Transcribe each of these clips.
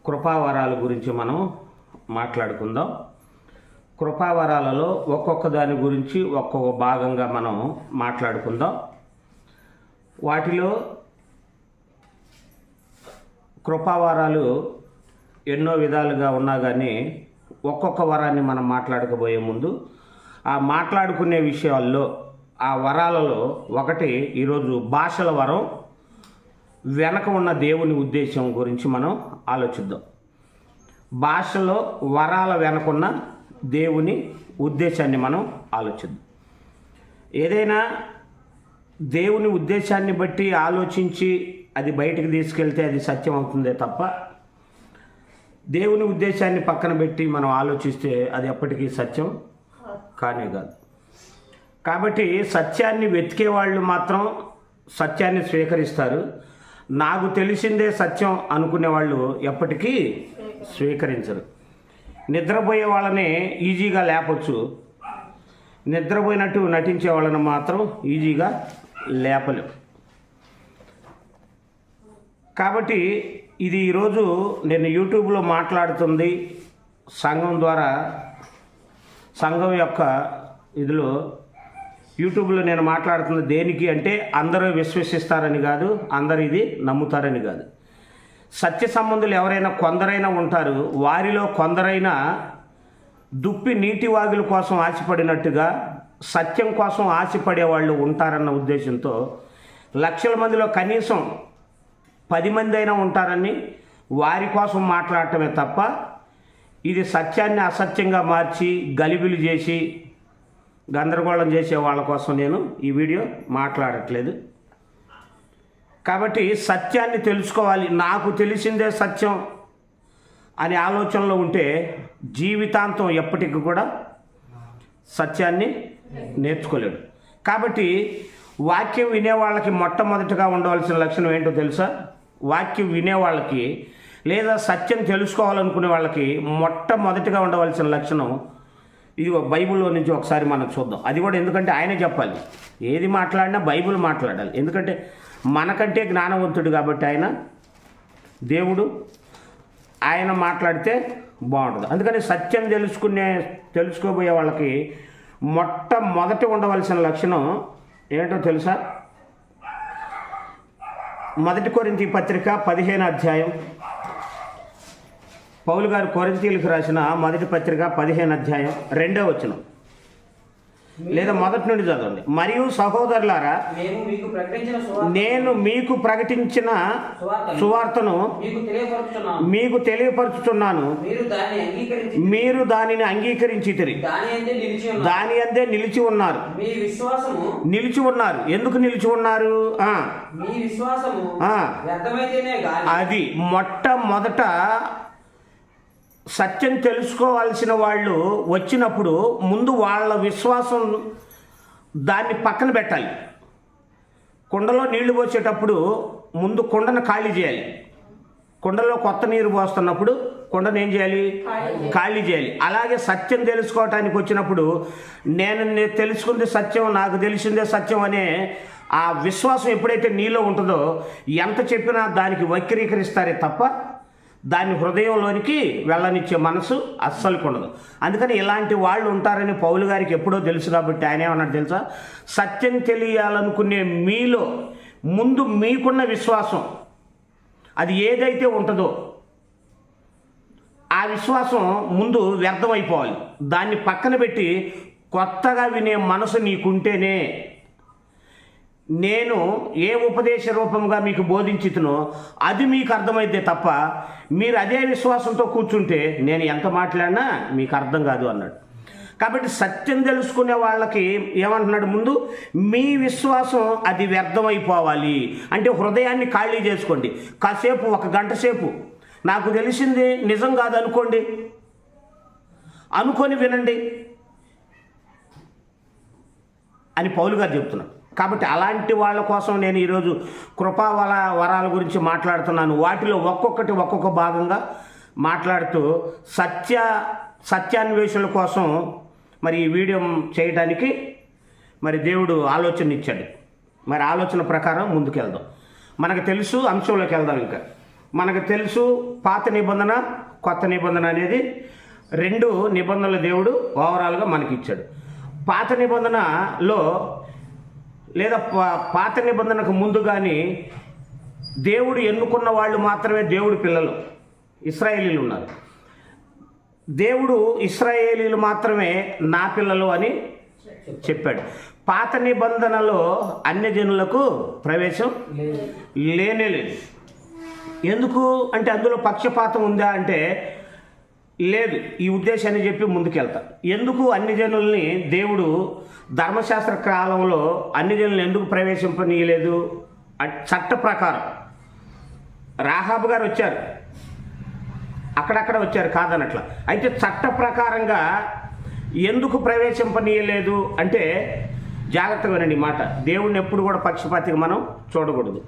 కృపావరాల గురించి మనం మాట్లాడుకుందాం. కృపావరాలలో ఒక్కొక్క దాని గురించి ఒక్కొక్క భాగంగా మనం మాట్లాడుకుందాం. వాటిలో కృపావరాలు ఎన్నో విధాలుగా ఉన్నా కానీ ఒక్కొక్క వరాన్ని మనం మాట్లాడకపోయే ముందు ఆ మాట్లాడుకునే విషయాల్లో ఆ వరాలలో ఒకటి ఈరోజు భాషల వరం వెనక ఉన్న దేవుని ఉద్దేశం గురించి మనం ఆలోచిద్దాం. భాషలో వరాల వెనకున్న దేవుని ఉద్దేశాన్ని మనం ఆలోచిద్దాం. ఏదైనా దేవుని ఉద్దేశాన్ని బట్టి ఆలోచించి అది బయటికి తీసుకెళ్తే అది సత్యం అవుతుందే తప్ప దేవుని ఉద్దేశాన్ని పక్కన పెట్టి మనం ఆలోచిస్తే అది ఎప్పటికీ సత్యం కానే కాదు. కాబట్టి సత్యాన్ని వెతికే వాళ్ళు మాత్రం సత్యాన్ని స్వీకరిస్తారు. నాకు తెలిసిందే సత్యం అనుకునే వాళ్ళు ఎప్పటికీ స్వీకరించరు. నిద్రపోయే వాళ్ళని ఈజీగా లేపొచ్చు, నిద్రపోయినట్టు నటించే వాళ్ళని మాత్రం ఈజీగా లేపలేం. కాబట్టి ఇది ఈరోజు నేను యూట్యూబ్లో మాట్లాడుతుంది సంఘం ద్వారా, సంఘం యొక్క ఇదిలో యూట్యూబ్లో నేను మాట్లాడుతున్న దేనికి అంటే అందరూ విశ్వసిస్తారని కాదు, అందరూ ఇది నమ్ముతారని కాదు. సత్య సంబంధులు ఎవరైనా కొందరైనా ఉంటారు. వారిలో కొందరైనా దుప్పి నీటి వాగుల కోసం ఆశపడినట్టుగా సత్యం కోసం ఆశపడే వాళ్ళు ఉంటారన్న ఉద్దేశంతో లక్షల మందిలో కనీసం 10 మంది అయినా ఉంటారని వారి కోసం మాట్లాడటమే తప్ప ఇది సత్యాన్ని అసత్యంగా మార్చి గలిబిలి చేసి గందరగోళం చేసే వాళ్ళ కోసం నేను ఈ వీడియో మాట్లాడట్లేదు. కాబట్టి సత్యాన్ని తెలుసుకోవాలి. నాకు తెలిసిందే సత్యం అనే ఆలోచనలో ఉంటే జీవితాంతం ఎప్పటికీ కూడా సత్యాన్ని నేర్చుకోలేడు. కాబట్టి వాక్యం వినేవాళ్ళకి మొట్టమొదటిగా ఉండవలసిన లక్షణం ఏంటో తెలుసా? వాక్యం వినేవాళ్ళకి లేదా సత్యం తెలుసుకోవాలనుకునే వాళ్ళకి మొట్టమొదటిగా ఉండవలసిన లక్షణం ఇది బైబిల్లో నుంచి ఒకసారి మనం చూద్దాం. అది కూడా ఎందుకంటే ఆయనే చెప్పాలి. ఏది మాట్లాడినా బైబిల్ మాట్లాడాలి. ఎందుకంటే మనకంటే జ్ఞానవంతుడు కాబట్టి ఆయన దేవుడు, ఆయన మాట్లాడితే బాగుంటుంది. అందుకని సత్యం తెలుసుకోబోయే వాళ్ళకి మొట్టమొదటి ఉండవలసిన లక్షణం ఏంటో తెలుసా? 1 కొరింథీ పత్రిక 15వ అధ్యాయం, పౌలు గారు కొరింథీయులకు రాసిన 1 పత్రిక 15వ అధ్యాయం 2వ వచనం లేదా మొదటి నుండి చదవండి. మరియు సహోదరులారా, నేను మీకు ప్రకటించిన సువార్తను మీకు తెలియపరుచుతున్నాను. మీరు దానిని అంగీకరించితిరి, దాని అందే నిలిచి ఉన్నారు. ఎందుకు నిలిచి ఉన్నారు? అది మొట్టమొదట సత్యం తెలుసుకోవాల్సిన వాళ్ళు వచ్చినప్పుడు ముందు వాళ్ళ విశ్వాసం దాన్ని పక్కన పెట్టాలి. కుండలో నీళ్లు పోసేటప్పుడు ముందు కుండను ఖాళీ చేయాలి. కుండలో కొత్త నీరు పోస్తున్నప్పుడు కుండను ఏం చేయాలి? ఖాళీ చేయాలి. అలాగే సత్యం తెలుసుకోవటానికి వచ్చినప్పుడు నేను తెలుసుకుంది సత్యం, నాకు తెలిసిందే సత్యం అనే ఆ విశ్వాసం ఎప్పుడైతే నీలో ఉంటుందో ఎంత చెప్పినా దానికి వక్రీకరిస్తారే తప్ప దాన్ని హృదయంలోనికి వెళ్ళనిచ్చే మనసు అస్సలుకు ఉండదు. అందుకని ఇలాంటి వాళ్ళు ఉంటారని పౌలు గారికి ఎప్పుడో తెలుసు కాబట్టి ఆయన ఏమన్నాడు తెలుసా? సత్యం తెలియాలనుకునే మీలో ముందు మీకున్న విశ్వాసం అది ఏదైతే ఉంటుందో ఆ విశ్వాసం ముందు వ్యర్థమైపోవాలి. దాన్ని పక్కన పెట్టి కొత్తగా వినే మనసు నీకుంటేనే నేను ఏ ఉపదేశ రూపంగా మీకు బోధించుతునో అది మీకు అర్థమైతే తప్ప మీరు అదే విశ్వాసంతో కూర్చుంటే నేను ఎంత మాట్లాడినా మీకు అర్థం కాదు అన్నాడు. కాబట్టి సత్యం తెలుసుకునే వాళ్ళకి ఏమంటున్నాడు? ముందు మీ విశ్వాసం అది వ్యర్థమైపోవాలి. అంటే హృదయాన్ని ఖాళీ చేసుకోండి. కాసేపు 1 గంట సేపు నాకు తెలిసింది నిజం కాదు అనుకోండి, అనుకొని వినండి అని పౌలు గారు చెప్తున్నాడు. కాబట్టి అలాంటి వాళ్ళ కోసం నేను ఈరోజు వరాల గురించి మాట్లాడుతున్నాను. వాటిలో ఒక్కొక్క భాగంగా మాట్లాడుతూ సత్యాన్వేషణల కోసం మరి ఈ వీడియో చేయడానికి మరి దేవుడు ఆలోచన ఇచ్చాడు. మరి ఆలోచన ప్రకారం ముందుకెళ్దాం. మనకు తెలుసు, అంశంలోకి వెళ్దాం. ఇంకా మనకు తెలుసు పాత నిబంధన కొత్త నిబంధన అనేది 2 నిబంధనలు దేవుడు ఓవరాల్గా మనకి ఇచ్చాడు. పాత నిబంధనలో లేదా పాత నిబంధనకు ముందు కానీ దేవుడు ఎన్నుకున్న వాళ్ళు మాత్రమే దేవుడి పిల్లలు ఇశ్రాయేలీలు ఉన్నారు. దేవుడు ఇశ్రాయేలీలు మాత్రమే నా పిల్లలు అని చెప్పాడు. పాత నిబంధనలో అన్యజనులకు ప్రవేశం లేనే లేదు. ఎందుకు అంటే అందులో పక్షపాతం ఉందా అంటే లేదు. ఈ ఉద్దేశాన్ని చెప్పి ముందుకెళ్తా. ఎందుకు అన్ని జనుల్ని దేవుడు ధర్మశాస్త్ర కాలంలో అన్ని జనులను ఎందుకు ప్రవేశింపనీయలేదు? చట్ట ప్రకారం రాహాబు గారు వచ్చారు, అక్కడక్కడ వచ్చారు కాదనట్ల. అయితే చట్ట ప్రకారంగా ఎందుకు ప్రవేశింపనీయలేదు అంటే జాగ్రత్తగా వినండి మాట. దేవుడిని ఎప్పుడు కూడా పక్షపాతిగా మనం చూడకూడదు.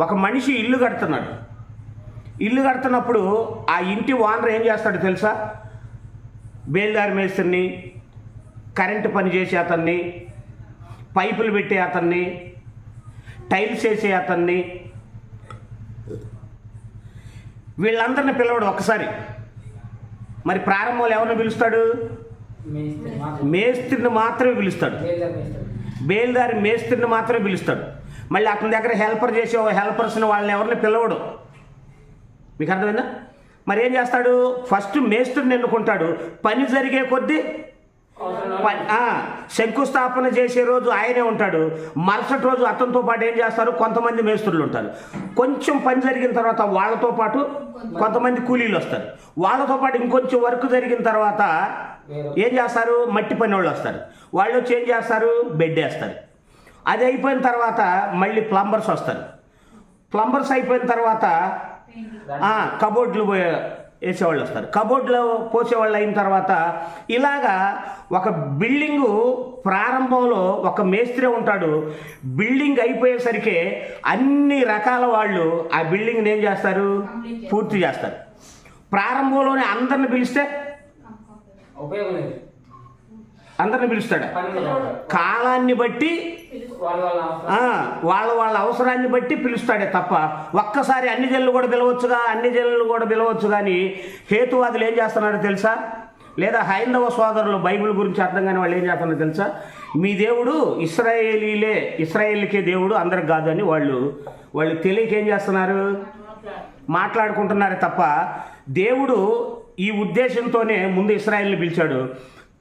ఒక మనిషి ఇల్లు కడుతున్నాడు. ఇల్లు కడుతున్నప్పుడు ఆ ఇంటి ఓనర్ ఏం చేస్తాడు తెలుసా? బేల్దారి మేస్త్రిని, కరెంటు పని చేసే అతన్ని, పైపులు పెట్టే అతన్ని, టైల్స్ వేసే అతన్ని, వీళ్ళందరిని పిలవడు ఒక్కసారి. మరి ప్రారంభంలో ఎవరిని పిలుస్తాడు? మేస్త్రిని మాత్రమే పిలుస్తాడు. బేల్దారి మేస్త్రిని మాత్రమే పిలుస్తాడు. మళ్ళీ అతని దగ్గర హెల్పర్ చేసే హెల్పర్స్ని వాళ్ళని ఎవరిని పిలవడు. మీకు అర్థమైందా? మరి ఏం చేస్తాడు? ఫస్ట్ మేస్త్రిని ఎన్నుకుంటాడు. పని జరిగే కొద్దీ శంకుస్థాపన చేసే రోజు ఆయనే ఉంటాడు. మరుసటి రోజు అతనితో పాటు ఏం చేస్తారు? కొంతమంది మేస్త్రులు ఉంటారు. కొంచెం పని జరిగిన తర్వాత వాళ్ళతో పాటు కొంతమంది కూలీలు వస్తారు. వాళ్ళతో పాటు ఇంకొంచెం వర్క్ జరిగిన తర్వాత ఏం చేస్తారు? మట్టి పని వాళ్ళు వస్తారు. వాళ్ళు వచ్చి ఏం చేస్తారు? బెడ్ వేస్తారు. అది అయిపోయిన తర్వాత మళ్ళీ ప్లంబర్స్ వస్తారు. ప్లంబర్స్ అయిపోయిన తర్వాత కబోర్డ్లు వేసేవాళ్ళు వస్తారు. కబోర్డ్లో పోసేవాళ్ళు అయిన తర్వాత ఇలాగా ఒక బిల్డింగు ప్రారంభంలో ఒక మేస్త్రి ఉంటాడు. బిల్డింగ్ అయిపోయేసరికి అన్ని రకాల వాళ్ళు ఆ బిల్డింగ్ని ఏం చేస్తారు? పూర్తి చేస్తారు. ప్రారంభంలోనే అందరిని పిలిస్తే అందరిని పిలుస్తాడు. కాలాన్ని బట్టి వాళ్ళ అవసరాన్ని బట్టి పిలుస్తాడే తప్ప ఒక్కసారి అన్ని జనులు కూడా పిలవచ్చు కానీ హేతువాదులు ఏం చేస్తున్నారో తెలుసా? లేదా హైందవ సోదరులు బైబిల్ గురించి అర్థం కాని వాళ్ళు ఏం చేస్తున్నారో తెలుసా? మీ దేవుడు ఇశ్రాయేలీకే దేవుడు, అందరికి కాదు అని వాళ్ళు తెలియక ఏం చేస్తున్నారు? మాట్లాడుకుంటున్నారే తప్ప దేవుడు ఈ ఉద్దేశంతోనే ముందు ఇశ్రాయేల్ని పిలిచాడు.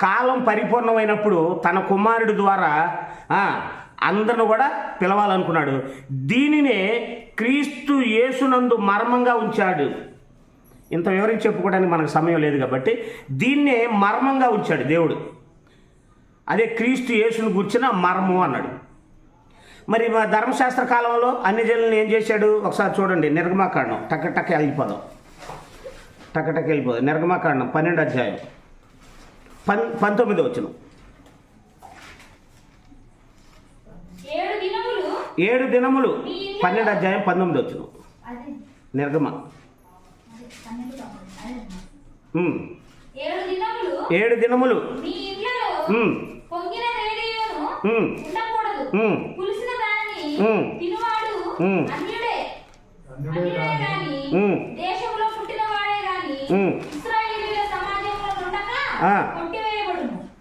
కాలం పరిపూర్ణమైనప్పుడు తన కుమారుడి ద్వారా అందరిని కూడా పిలవాలనుకున్నాడు. దీనినే క్రీస్తు యేసునందు మర్మంగా ఉంచాడు. ఇంత వివరించి చెప్పుకోవడానికి మనకు సమయం లేదు కాబట్టి దీన్నే మర్మంగా ఉంచాడు దేవుడు. అదే క్రీస్తు యేసును గుర్చిన మర్మం అన్నాడు. మరి ధర్మశాస్త్ర కాలంలో అన్ని జనులను ఏం చేశాడు? ఒకసారి చూడండి. నిర్గమాకాండం టక్క వెళ్ళిపోదాం. నిర్గమాకాండం 12వ అధ్యాయం 19వ వచనం. 7 దినములు 12వ అధ్యాయం 19వ వచనం. నిర్గమ 7 దినములు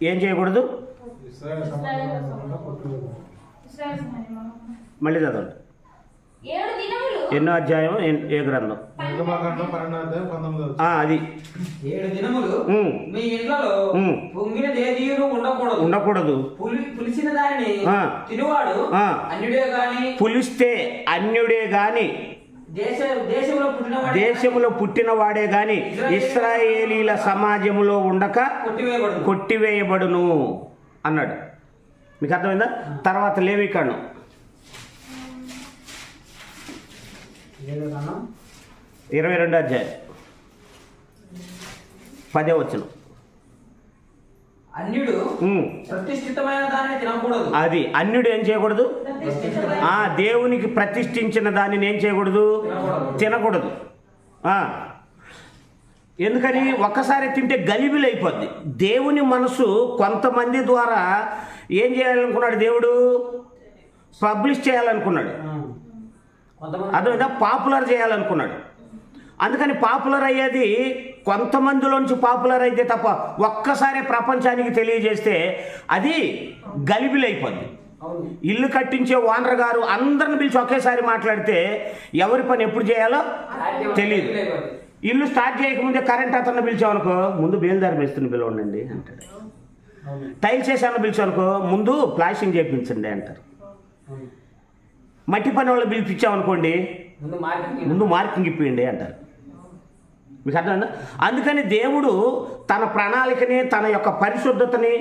ఏం చేయకూడదు? మళ్ళీ చదవండి. ఎన్నో అధ్యాయం ఏ గ్రంథం? అది 7 దినములు మీ ఇండ్లలో పొంగినదేదీను ఉండకూడదు. పులిసిన దానిని తినువాడు అన్యుడే గాని, పులిస్తే అన్యుడే గాని, దేశములో పుట్టిన వాడే గాని ఇశ్రాయేలీల సమాజంలో ఉండక కొట్టివేయబడును అన్నాడు. మీకు అర్థమైందా? తర్వాత లేవికాండం 22వ అధ్యాయం 10వ వచనం. అన్యుడు ప్రతిష్ఠితమైన దానిని తినకూడదు. అది అన్యుడు ఏం చేయకూడదు? దేవునికి ప్రతిష్ఠించిన దానిని ఏం చేయకూడదు? తినకూడదు. ఎందుకని? ఒక్కసారి తింటే గలిబిలైపోద్ది. దేవుని మనసు కొంతమంది ద్వారా ఏం చేయాలనుకున్నాడు? దేవుడు పబ్లిష్ చేయాలనుకున్నాడు. అదే పాపులర్ చేయాలనుకున్నాడు. అందుకని పాపులర్ అయ్యేది కొంతమందిలోంచి పాపులర్ అయితే తప్ప ఒక్కసారి ప్రపంచానికి తెలియజేస్తే అది గలిబిలైపోద్ది. ఇల్లు కట్టించే ఓనర్ గారు అందరిని పిలిచి ఒకేసారి మాట్లాడితే ఎవరి పని ఎప్పుడు చేయాలో తెలియదు. ఇల్లు స్టార్ట్ చేయకముందే కరెంట్ అతన్ని పిలిచామనుకో, ముందు బేల్దారి మేస్త్రిని పిలవండి అంటాడు. టైల్స్ వేసాను పిలిచామనుకో, ముందు ప్లాస్టింగ్ చేయించండి అంటారు. మట్టి పని వాళ్ళు పిలిపించామనుకోండి, ముందు మార్కింగ్ ఇప్పియండి అంటారు. మీకు అర్థమైందా? అందుకని దేవుడు తన ప్రణాళికని, తన యొక్క పరిశుద్ధతని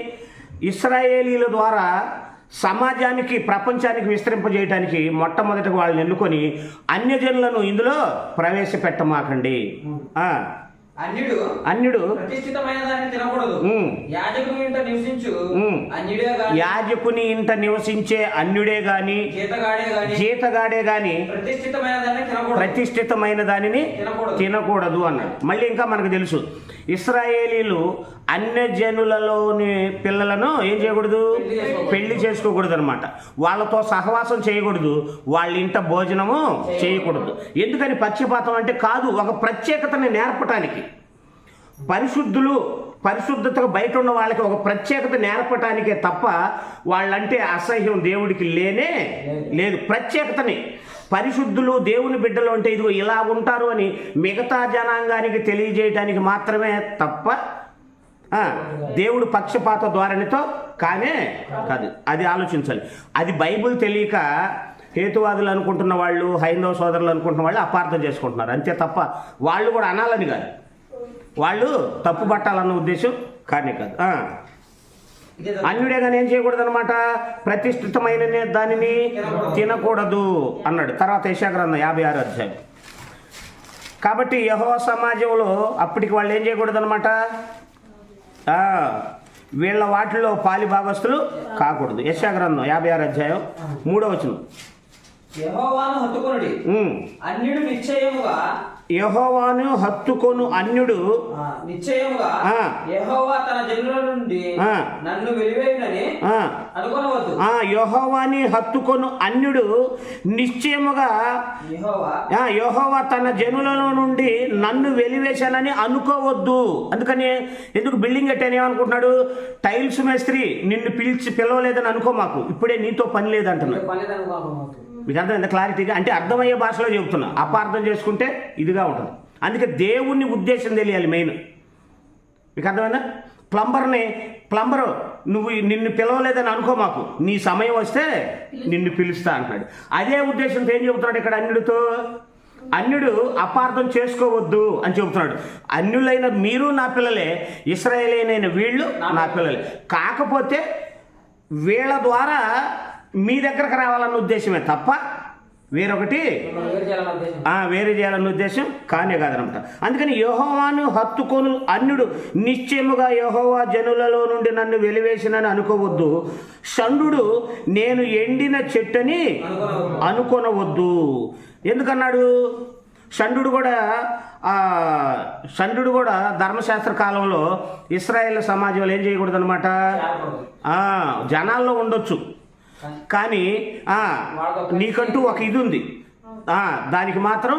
ఇశ్రాయేలీల ద్వారా సమాజానికి, ప్రపంచానికి విస్తరింపజేయడానికి మొట్టమొదటిగా వాళ్ళని ఎన్నుకొని అన్యజనులను ఇందులో ప్రవేశపెట్టమాకండి. అన్యుడు ప్రతిష్ఠితమైన దాన్ని తినకూడదు. యాజకుని ఇంట నివసించు అన్యుడే గాని, యాజకుని ఇంట నివసించే అన్యుడే గాని, జీతగాడే గాని ప్రతిష్ఠితమైన దానిని తినకూడదు అన్నాడు. మళ్ళీ ఇంకా మనకు తెలుసు, ఇశ్రాయేలీలు అన్యజనులలోని పిల్లలను ఏం చేయకూడదు, పెళ్లి చేసుకోకూడదు అనమాట. వాళ్ళతో సహవాసం చేయకూడదు, వాళ్ళ ఇంట భోజనము చేయకూడదు. ఎందుకని? పక్షపాతం అంటే కాదు, ఒక ప్రత్యేకతని నేర్పటానికి. పరిశుద్ధతకు బయట ఉన్న వాళ్ళకి ఒక ప్రత్యేకత నేర్పటానికే తప్ప వాళ్ళంటే అసహ్యం దేవుడికి లేనే లేదు. ప్రత్యేకతని, పరిశుద్ధులు దేవుని బిడ్డలు అంటే ఇదిగో ఇలా ఉంటారు అని మిగతా జనాంగానికి తెలియజేయడానికి మాత్రమే తప్ప దేవుడు పక్షపాత ధోరణితో కానే కాదు. అది ఆలోచించాలి. అది బైబిల్ తెలియక హేతువాదులు అనుకుంటున్న వాళ్ళు, హైందవ సోదరులు అనుకుంటున్న వాళ్ళు అపార్థం చేసుకుంటున్నారు అంతే తప్ప వాళ్ళు కూడా అనాలని కాదు, వాళ్ళు తప్పు పట్టాలన్న ఉద్దేశం కానీ కాదు. అన్యుడే కానీ ఏం చేయకూడదు అనమాట, ప్రతిష్ఠితమైన దానిని తినకూడదు అన్నాడు. తర్వాత యెషయా గ్రంథం 56వ అధ్యాయం. కాబట్టి యెహోవా సమాజంలో అప్పటికి వాళ్ళు ఏం చేయకూడదు అనమాట, వీళ్ళ వాటిలో పాలి భాగస్తులు కాకూడదు. యెషయా గ్రంథం 56వ అధ్యాయం 3వ వచనం. యెహోవాను హత్తుకొనుడి, అన్యుడు నిశ్చయముగా, యెహోవాను హత్తుకొను అన్యుడు నిశ్చయముగా యెహోవా తన జనుల నుండి నన్ను వెలివేయునని అనుకొనవద్దు. యెహోవాని హత్తుకొను అన్యుడు నిశ్చయముగా యెహోవా తన జనులలో నుండి నన్ను వెలివేశానని అనుకోవద్దు. అందుకని ఎందుకు బిల్డింగ్ కట్టాను ఏమనుకుంటున్నాడు, టైల్స్ మేస్త్రి నిన్ను పిలవలేదని అనుకో, మాకు ఇప్పుడే నీతో పని లేదంటున్నాడు. మీకు అర్థమైందా క్లారిటీగా? అంటే అర్థమయ్యే భాషలో చెబుతున్నా, అపార్థం చేసుకుంటే ఇదిగా ఉంటుంది. అందుకే దేవుని ఉద్దేశం తెలియాలి మెయిన్. మీకు అర్థమైందా? ప్లంబరు నిన్ను పిలవలేదని అనుకో, మాకు నీ సమయం వస్తే నిన్ను పిలుస్తా అంటున్నాడు. అదే ఉద్దేశంతో ఏం చెబుతున్నాడు ఇక్కడ అన్యుడితో, అన్యుడు అపార్థం చేసుకోవద్దు అని చెబుతున్నాడు. అన్యులైన మీరు నా పిల్లలే, ఇశ్రాయేలీనైన వీళ్ళు నా పిల్లలే, కాకపోతే వీళ్ళ ద్వారా మీ దగ్గరకు రావాలన్న ఉద్దేశమే తప్ప వేరొకటి వేరే చేయాలన్న ఉద్దేశం కానే కాదనమాట. అందుకని యెహోవాను హత్తుకొను అన్యుడు నిశ్చయముగా యెహోవా జనులలో నుండి నన్ను వెలివేసినని అనుకోవద్దు. షండు నేను ఎండిన చెట్టని అనుకొనవద్దు. ఎందుకన్నాడు? షండు కూడా ధర్మశాస్త్ర కాలంలో ఇశ్రాయేల్ సమాజంలో ఏం చేయకూడదు అనమాట, జనాల్లో ఉండొచ్చు కానీ నీకంటూ ఒక ఇది ఉంది, దానికి మాత్రం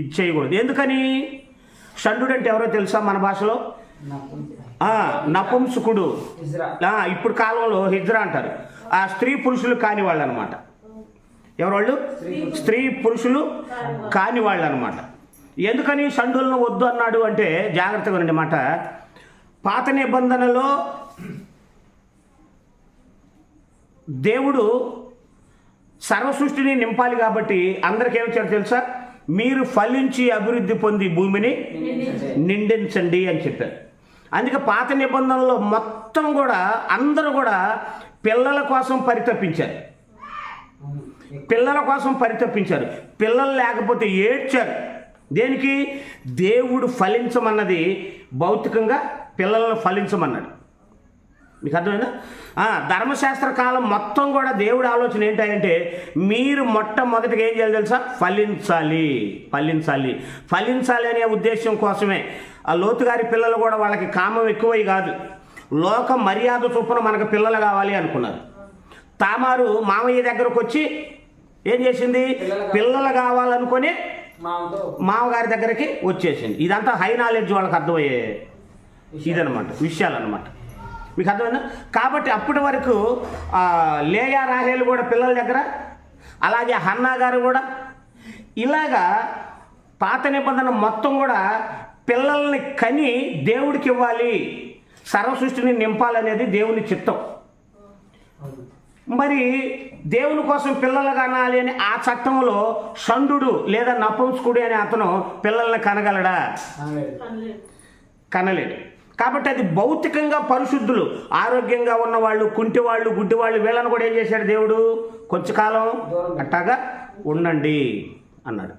ఇది చేయకూడదు. ఎందుకని? షండు అంటే ఎవరో తెలుసా మన భాషలో? నపుంసకుడు. ఇప్పుడు కాలంలో హిజ్రా అంటారు. ఆ స్త్రీ పురుషులు కాని వాళ్ళు అనమాట. ఎవరు? స్త్రీ పురుషులు కాని వాళ్ళు అనమాట. ఎందుకని షండులను వద్దు అన్నాడు అంటే జాగ్రత్తగా ఉండే మాట. పాత నిబంధనలో దేవుడు సర్వసృష్టిని నింపాలి కాబట్టి అందరికి ఏమిచ్చాడు తెలుసా, మీరు ఫలించి అభివృద్ధి పొంది భూమిని నిండించండి అని చెప్పారు. అందుకే పాత నిబంధనలో మొత్తం కూడా అందరూ కూడా పిల్లల కోసం పరితపించారు, పిల్లలు లేకపోతే ఏడ్చారు. దేనికి? దేవుడు ఫలించమన్నది భౌతికంగా పిల్లలను ఫలించమన్నాడు. మీకు అర్థమైందా? ధర్మశాస్త్ర కాలం మొత్తం కూడా దేవుడి ఆలోచన ఏంటంటే మీరు మొట్టమొదటిగా ఏం చేయాలి తెలుసా, ఫలించాలి అనే ఉద్దేశం కోసమే. ఆ లోతు గారి పిల్లలు కూడా వాళ్ళకి కామం ఎక్కువై కాదు, లోక మర్యాద చొప్పున మనకు పిల్లలు కావాలి అనుకున్నారు. తామారు మామయ్య దగ్గరకు వచ్చి ఏం చేసింది, పిల్లలు కావాలనుకొని మామగారి దగ్గరికి వచ్చేసింది. ఇదంతా హై నాలెడ్జ్ వాళ్ళకి అర్థమయ్యే ఇదనమాట, విషయాలన్నమాట. మీకు అర్థమైందా? కాబట్టి అప్పటి వరకు లేయా రాహేలు కూడా పిల్లల దగ్గర, అలాగే హన్నా గారు కూడా ఇలాగా పాత నిబంధన మొత్తం కూడా పిల్లల్ని కని దేవుడికి ఇవ్వాలి, సర్వ సృష్టిని నింపాలనేది దేవుని చిత్తం. మరి దేవుని కోసం పిల్లలు కనాలి అని ఆ చట్టంలో షండు లేదా నపుంసకుడు అనే అతను పిల్లల్ని కనగలడా? కనలేడు. కాబట్టి అది భౌతికంగా పరిశుద్ధులు, ఆరోగ్యంగా ఉన్నవాళ్ళు, కుంటివాళ్ళు, గుడ్డివాళ్ళు, వీళ్ళని కూడా ఏం చేశాడు దేవుడు? కొంచెం కాలం అట్టాగా ఉండండి అన్నాడు.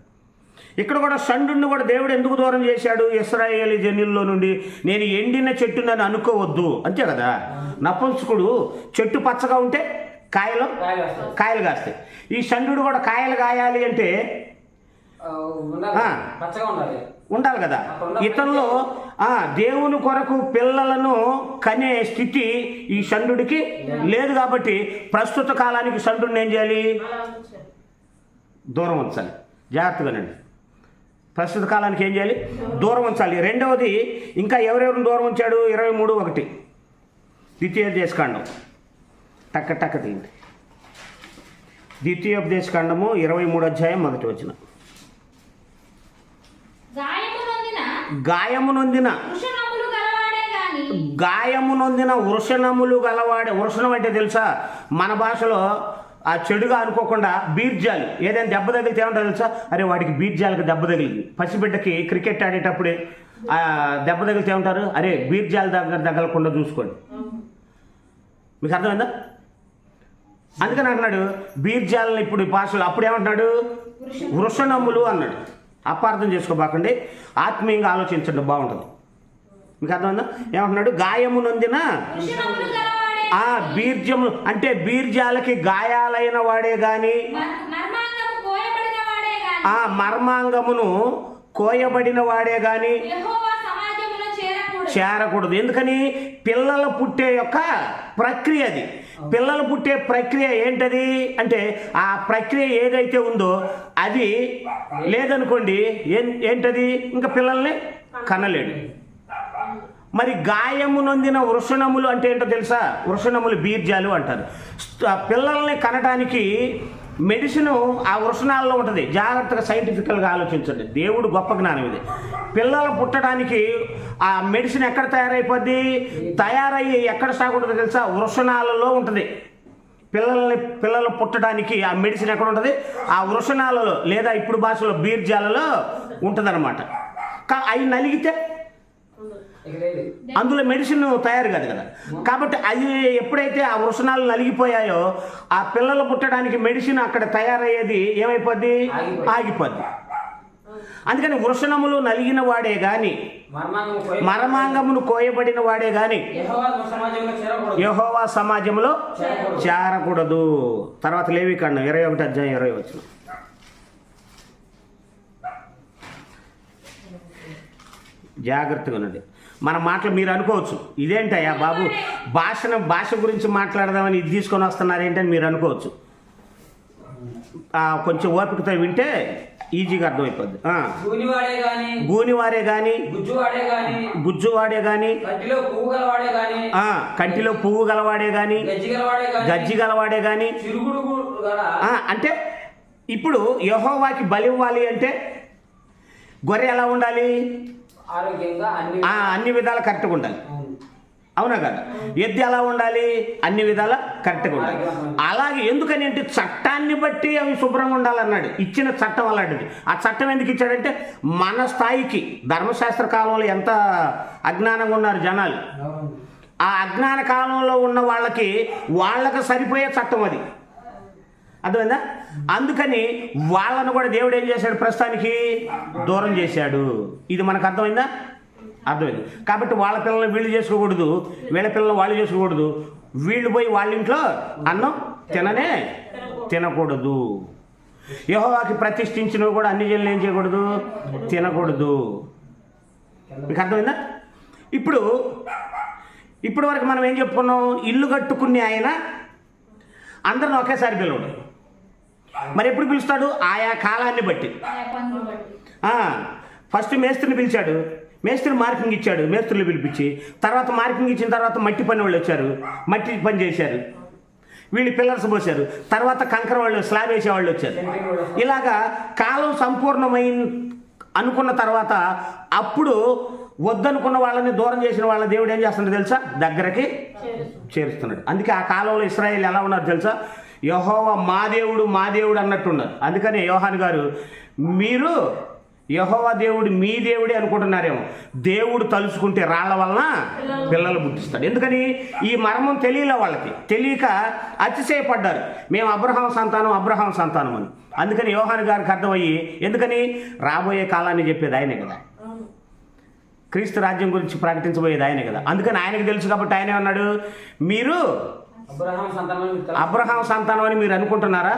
ఇక్కడ కూడా షండుని కూడా దేవుడు ఎందుకు దూరం చేశాడు? ఇశ్రాయేలీ జనుల్లో నుండి నేను ఎండిన చెట్టునని అనుకోవద్దు, అంతే కదా. నపుంసకుడు చెట్టు పచ్చగా ఉంటే కాయలు కాస్తాయి. ఈ షండు కూడా కాయలు కాయాలి అంటే ఉండాలి కదా. ఇతనిలో దేవుని కొరకు పిల్లలను కనే స్థితి ఈ షండుడికి లేదు. కాబట్టి ప్రస్తుత కాలానికి షండుని ఏం చేయాలి? దూరం ఉంచాలి. జాగ్రత్తగానండి. ప్రస్తుత కాలానికి ఏం చేయాలి? దూరం ఉంచాలి. రెండవది ఇంకా ఎవరెవరిని దూరం ఉంచాడు? 23:1 ద్వితీయోపదేశకాండం. టక్క తీయండి. ద్వితీయోపదేశకాండము 23 అధ్యాయం 1 వచనం. గాయము నొందిన వృషణములు గలవాడే. వృషణం అంటే తెలుసా? మన భాషలో ఆ చెడుగా అనుకోకుండా బీర్జాలు, ఏదైనా దెబ్బ తగిలితే ఏమంటారు తెలుసా? అరే వాడికి బీర్జాలకు దెబ్బ తగిలింది. పసిబిడ్డకి క్రికెట్ ఆడేటప్పుడే దెబ్బ తగిలితే ఏమంటారు? అరే బీర్జాల దగ్గర తగలకుండా చూసుకోండి. మీకు అర్థమైందా? అందుకని అంటున్నాడు బీర్జాలను. ఇప్పుడు భాషలో అప్పుడు ఏమంటున్నాడు? వృషణములు అన్నాడు. అపార్థం చేసుకోబాకండి, ఆత్మీయంగా ఆలోచించండి, బాగుంటుంది. మీకు అర్థమైందా? ఏమంటున్నాడు? గాయము నొందిన బీర్జము అంటే బీర్జాలకి గాయాలైన వాడే గాని, మర్మాంగమును కోయబడిన వాడే గాని చేరకూడదు. ఎందుకని? పిల్లలు పుట్టే యొక్క ప్రక్రియ అది. పిల్లలు పుట్టే ప్రక్రియ ఏంటది అంటే ఆ ప్రక్రియ ఏదైతే ఉందో అది లేదనుకోండి, ఏంటది? ఇంకా పిల్లల్ని కనలేడు. మరి గాయము నొందిన వృషణములు అంటే ఏంటో తెలుసా? వృషణములు బీర్జాలు అంటారు. పిల్లల్ని కనడానికి మెడిసిన్ ఆ వృషణాల్లో ఉంటుంది. జాగ్రత్తగా సైంటిఫికల్గా ఆలోచించండి. దేవుడు గొప్ప జ్ఞానం ఇది. పిల్లలు పుట్టడానికి ఆ మెడిసిన్ ఎక్కడ తయారైపోద్ది? తయారయ్యి ఎక్కడ సాగుంటుందో తెలుసా? వృషణాలలో ఉంటుంది. పిల్లలు పుట్టడానికి ఆ మెడిసిన్ ఎక్కడ ఉంటుంది? ఆ వృషణాలలో లేదా ఇప్పుడు భాషలో బీర్జాలలో ఉంటుంది అనమాట. అవి నలిగితే అందులో మెడిసిన్ తయారు కాదు కదా. కాబట్టి అది ఎప్పుడైతే ఆ వృషణాలు నలిగిపోయాయో ఆ పిల్లలు పుట్టడానికి మెడిసిన్ అక్కడ తయారయ్యేది ఏమైపోద్ది? ఆగిపోద్ది. అందుకని వృషణములు నలిగిన వాడే గాని, మర్మాంగమును కోయబడిన వాడే గాని యెహోవా సమాజంలో చేరకూడదు. తర్వాత లేవికాండం 21 అధ్యాయం 20 వచనం. జాగ్రత్తగా ఉండండి. మన మాటలు మీరు అనుకోవచ్చు, ఇదేంటయ్యా బాబు భాష గురించి మాట్లాడదామని ఇది తీసుకొని వస్తున్నారేంటని మీరు అనుకోవచ్చు. కొంచెం ఓపికతో వింటే ఈజీగా అర్థమైపోద్ది. గూనివారే గాని, గుజ్జువాడే గాని, కంటిలో పువ్వు గలవాడే గాని, గజ్జి గలవాడే గాని. అంటే ఇప్పుడు యెహోవాకి బలి ఇవ్వాలి అంటే గొర్రె ఎలా ఉండాలి? అన్ని విధాలు కరెక్ట్గా ఉండాలి. అవునా కదా? ఎద్దు ఎలా ఉండాలి? అన్ని విధాల కరెక్ట్గా ఉండాలి. అలాగే ఎందుకని అంటే చట్టాన్ని బట్టి అవి శుభ్రంగా ఉండాలన్నాడు. ఇచ్చిన చట్టం అలాంటిది. ఆ చట్టం ఎందుకు ఇచ్చాడంటే మన స్థాయికి. ధర్మశాస్త్ర కాలంలో ఎంత అజ్ఞానంగా ఉన్నారు జనాలు. ఆ అజ్ఞాన కాలంలో ఉన్న వాళ్ళకి సరిపోయే చట్టం అది. అర్థమైందా? అందుకని వాళ్ళను కూడా దేవుడు ఏం చేశాడు? ప్రస్తుతానికి దూరం చేశాడు. ఇది మనకు అర్థమైందా? అర్థమైంది. కాబట్టి వాళ్ళ పిల్లల్ని వీళ్ళు చేసుకోకూడదు, వీళ్ళ పిల్లలు వాళ్ళు చేసుకోకూడదు. వీళ్ళు పోయి వాళ్ళ ఇంట్లో అన్నం తినకూడదు. యెహోవాకి ప్రతిష్ఠించినవి కూడా అన్ని జనులు ఏం చేయకూడదు? తినకూడదు. మీకు అర్థమైందా? ఇప్పుడు వరకు మనం ఏం చెప్పుకున్నాం? ఇల్లు కట్టుకునే ఆయన అందరిని ఒకేసారి పిలవడు. మరి ఎప్పుడు పిలుస్తాడు? ఆయా కాలాన్ని బట్టి. ఫస్ట్ మేస్త్రిని పిలిచాడు, మేస్త్రి మార్కింగ్ ఇచ్చాడు, మేస్త్రులు పిలిపించి, తర్వాత మార్కింగ్ ఇచ్చిన తర్వాత మట్టి పని వాళ్ళు వచ్చారు, మట్టి పని చేశారు, వీళ్ళు పిల్లర్స్ పోసారు, తర్వాత కంకర వాళ్ళు స్లాబ్ వేసే వాళ్ళు వచ్చారు. ఇలాగా కాలం సంపూర్ణమైన అనుకున్న తర్వాత అప్పుడు వద్దనుకున్న వాళ్ళని దూరం చేసిన వాళ్ళ దేవుడు ఏం చేస్తున్నాడు తెలుసా? దగ్గరకి చేరుస్తున్నాడు. అందుకే ఆ కాలంలో ఇశ్రాయేలు ఎలా ఉన్నారు తెలుసా? యెహోవా మా దేవుడు అన్నట్టున్నారు. అందుకని యోహాను గారు, మీరు యెహోవా దేవుడు మీ దేవుడే అనుకుంటున్నారేమో, దేవుడు తలుచుకుంటే రాళ్ల వలన పిల్లలు పుట్టిస్తాడు. ఎందుకని? ఈ మర్మం తెలియలే వాళ్ళకి, తెలియక అతిశయపడ్డారు, మేము అబ్రహాం సంతానం అని. అందుకని యోహాను గారికి అర్థమయ్యి, ఎందుకని? రాబోయే కాలాన్ని చెప్పేది ఆయనే కదా, క్రీస్తు రాజ్యం గురించి ప్రకటించబోయేది ఆయనే కదా. అందుకని ఆయనకు తెలుసు కాబట్టి ఆయనే అన్నాడు, మీరు అబ్రహాం సంతానం అని మీరు అనుకుంటున్నారా?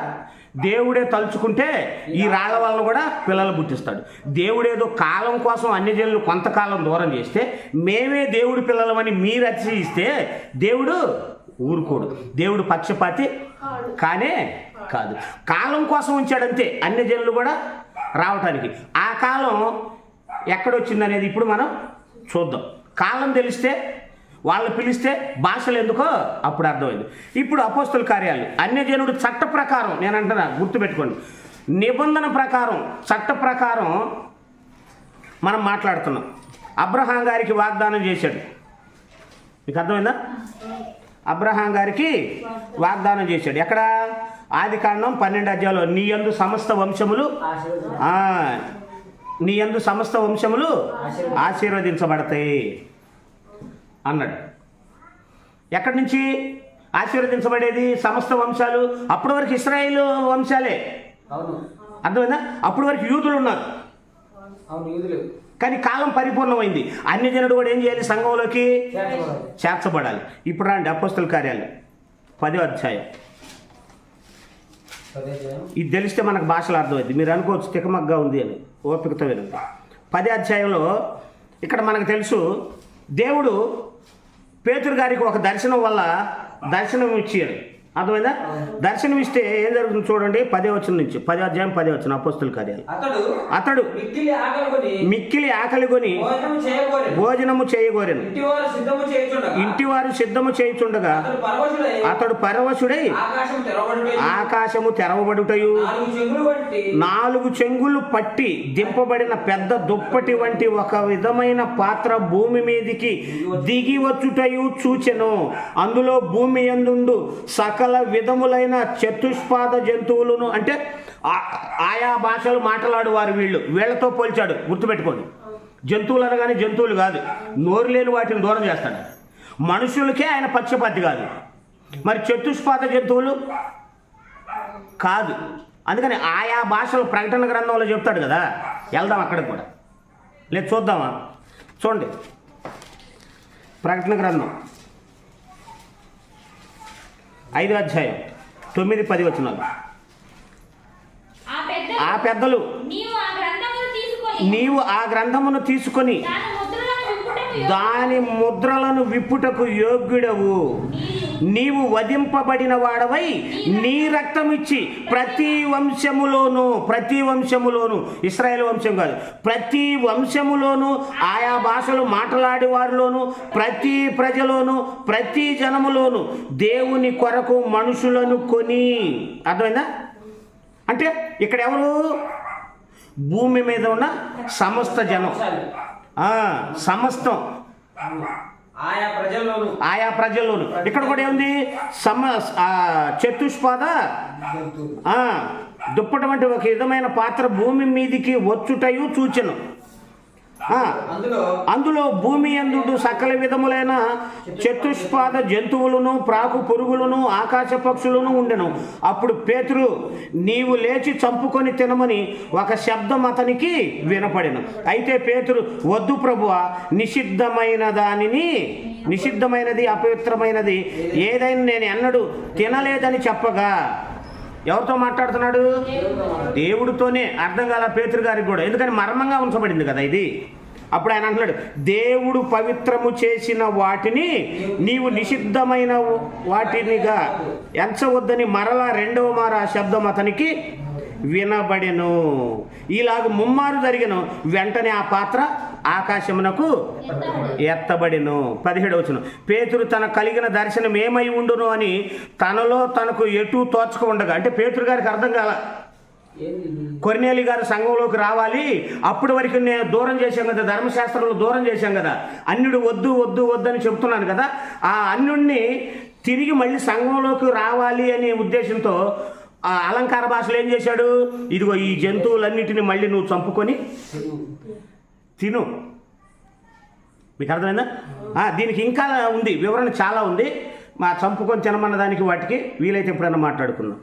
దేవుడే తలుచుకుంటే ఈ రాళ్ల వలన కూడా పిల్లలు పుట్టిస్తాడు. దేవుడేదో కాలం కోసం అన్ని జనులు కొంతకాలం దూరం చేస్తే మేమే దేవుడి పిల్లలమని మీరు అతిశయిస్తే దేవుడు ఊరుకోడు. దేవుడు పక్షపాతి కానే కాదు. కాలం కోసం ఉంచాడంతే అన్ని జనులు కూడా రావటానికి. ఆ కాలం ఎక్కడొచ్చిందనేది ఇప్పుడు మనం చూద్దాం. కాలం తెలిస్తే, వాళ్ళు పిలిస్తే భాషలు ఎందుకో అప్పుడు అర్థమైంది. ఇప్పుడు అపోస్తుల కార్యాలు అన్యజనుడు చట్ట ప్రకారం, నేను అంటున్నా గుర్తుపెట్టుకోండి, నిబంధన ప్రకారం, చట్ట ప్రకారం మనం మాట్లాడుతున్నాం. అబ్రహాం గారికి వాగ్దానం చేశాడు. మీకు అర్థమైందా? అబ్రహాం గారికి వాగ్దానం చేశాడు. ఎక్కడ? ఆదికాండం 12 అధ్యాయంలో, నీ యందు సమస్త వంశములు ఆశీర్వదించబడతాయి అన్నాడు. ఎక్కడి నుంచి ఆశీర్వదించబడేది? సమస్త వంశాలు. అప్పటి వరకు ఇశ్రాయేలు వంశాలే, అర్థమైందా? అప్పటి వరకు యూదులు ఉన్నారు, కానీ కాలం పరిపూర్ణమైంది. అన్యజనుడు కూడా ఏం చేయాలి? సంఘంలోకి చేర్చబడాలి. ఇప్పుడు రండి అపోస్తుల కార్యాలు 10వ అధ్యాయం. ఇది తెలిస్తే మనకు భాషలు అర్థమైంది. మీరు అనుకోవచ్చు తికమగ్గా ఉంది అని, ఓపికతో వినండి. 10వ అధ్యాయంలో ఇక్కడ మనకు తెలుసు, దేవుడు పేతురు గారికి ఒక దర్శనం వల్ల దర్శనం ఇచ్చాడు. అర్థమైందా? దర్శనం ఇస్తే ఏం జరుగుతుంది చూడండి. 10వ వచనం నుంచి, 10వ అధ్యాయం 10వ వచనం అపోస్తుల కార్యాలు. అతడు మిక్కిలి ఆకలిగొని భోజనము చేయగోరెను. ఇంటివారు సిద్ధము చేయుచుండగా అతడు పరవశుడై ఆకాశము తెరవబడుటయు 4 చెంగులు పట్టి దింపబడిన పెద్ద దుప్పటి వంటి ఒక విధమైన పాత్ర భూమి మీదికి దిగి వచ్చుటయు చూచెను. అందులో భూమి యందుండు సకల విధములైన చతుష్పాద జంతువులను, అంటే ఆయా భాషలు మాట్లాడువారు వీళ్ళతో పోల్చాడు. గుర్తుపెట్టుకోండి, జంతువులు అనగానే జంతువులు కాదు, నోరు లేని వాటిని దూరం చేస్తాడు. మనుషులకే ఆయన పక్షపాతి కాదు, మరి చతుష్పాద జంతువులు కాదు. అందుకని ఆయా భాషలు ప్రకటన గ్రంథంలో చెప్తాడు కదా. వెళ్దాం అక్కడికి కూడా, లేదు చూద్దామా? చూడండి ప్రకటన గ్రంథం 5వ అధ్యాయం 9-10 వచనాలు. ఆ పెద్దలు నీవు ఆ గ్రంథమును తీసుకొని దాని ముద్రలను విప్పుటకు యోగ్యుడవు. నీవు వధింపబడిన వాడవై నీ రక్తం ఇచ్చి ప్రతి వంశములోను ఇశ్రాయేలు వంశం కాదు, ప్రతి వంశములోను, ఆయా భాషలు మాట్లాడే వారిలోను, ప్రతి ప్రజలోను, ప్రతి జనములోను దేవుని కొరకు మనుషులను కొని. అర్థమైందా? అంటే ఇక్కడ ఎవరు? భూమి మీద ఉన్న సమస్త జనం, సమస్తం ఆయా ప్రజల్లోను. ఇక్కడ కూడా ఏముంది? చతుష్పాద దుప్పటి వంటి ఒక విధమైన పాత్ర భూమి మీదికి వచ్చుటయు చూచెను. అందులో భూమి యందు సకల విధములైన చతుష్పాద జంతువులను, ప్రాకు పురుగులను, ఆకాశ పక్షులను ఉండెను. అప్పుడు పేతురు, నీవు లేచి చంపుకొని తినమని ఒక శబ్దం అతనికి వినపడెను. అయితే పేతురు, వద్దు ప్రభువా, నిషిద్ధమైనది అపవిత్రమైనది ఏదైనా నేను ఎన్నడూ తినలేదని చెప్పగా. ఎవరితో మాట్లాడుతున్నాడు? దేవుడితోనే. అర్థం కాల పేతురు గారికి కూడా, ఎందుకని మర్మంగా ఉంచబడింది కదా ఇది. అప్పుడు ఆయన అంటున్నాడు, దేవుడు పవిత్రము చేసిన వాటిని నీవు నిషిద్ధమైన వాటినిగా ఎంచవద్దని మరలా రెండవ మారు ఆ శబ్దం అతనికి వినబడెను. ఇలాగ ముమ్మారు జరిగెను. వెంటనే ఆ పాత్ర ఆకాశమునకు ఎత్తబడెను. 17వ వచనం, పేతురు తన కలిగిన దర్శనం ఏమై ఉండును అని తనలో తనకు ఎటూ తోచక ఉండగా, అంటే పేతురు గారికి అర్థం కాల. కొర్నేలి గారు సంఘంలోకి రావాలి, అప్పటి వరకు నేను దూరం చేశాం కదా, ధర్మశాస్త్రంలో దూరం చేశాం కదా, అన్యుడు వద్దు వద్దు వద్దని చెప్తున్నాను కదా, ఆ అన్యుడిని తిరిగి మళ్ళీ సంఘంలోకి రావాలి అనే ఉద్దేశంతో ఆ అలంకార భాషలో ఏం చేశాడు, ఇదిగో ఈ జంతువులన్నిటిని మళ్ళీ నువ్వు చంపుకొని తిను. మీకు అర్థమైందా? దీనికి ఇంకా ఉంది, వివరణ చాలా ఉంది. మా చంపుకొని తినమన్న దానికి వాటికి వీలైతే ఎప్పుడైనా మాట్లాడుకుందాం.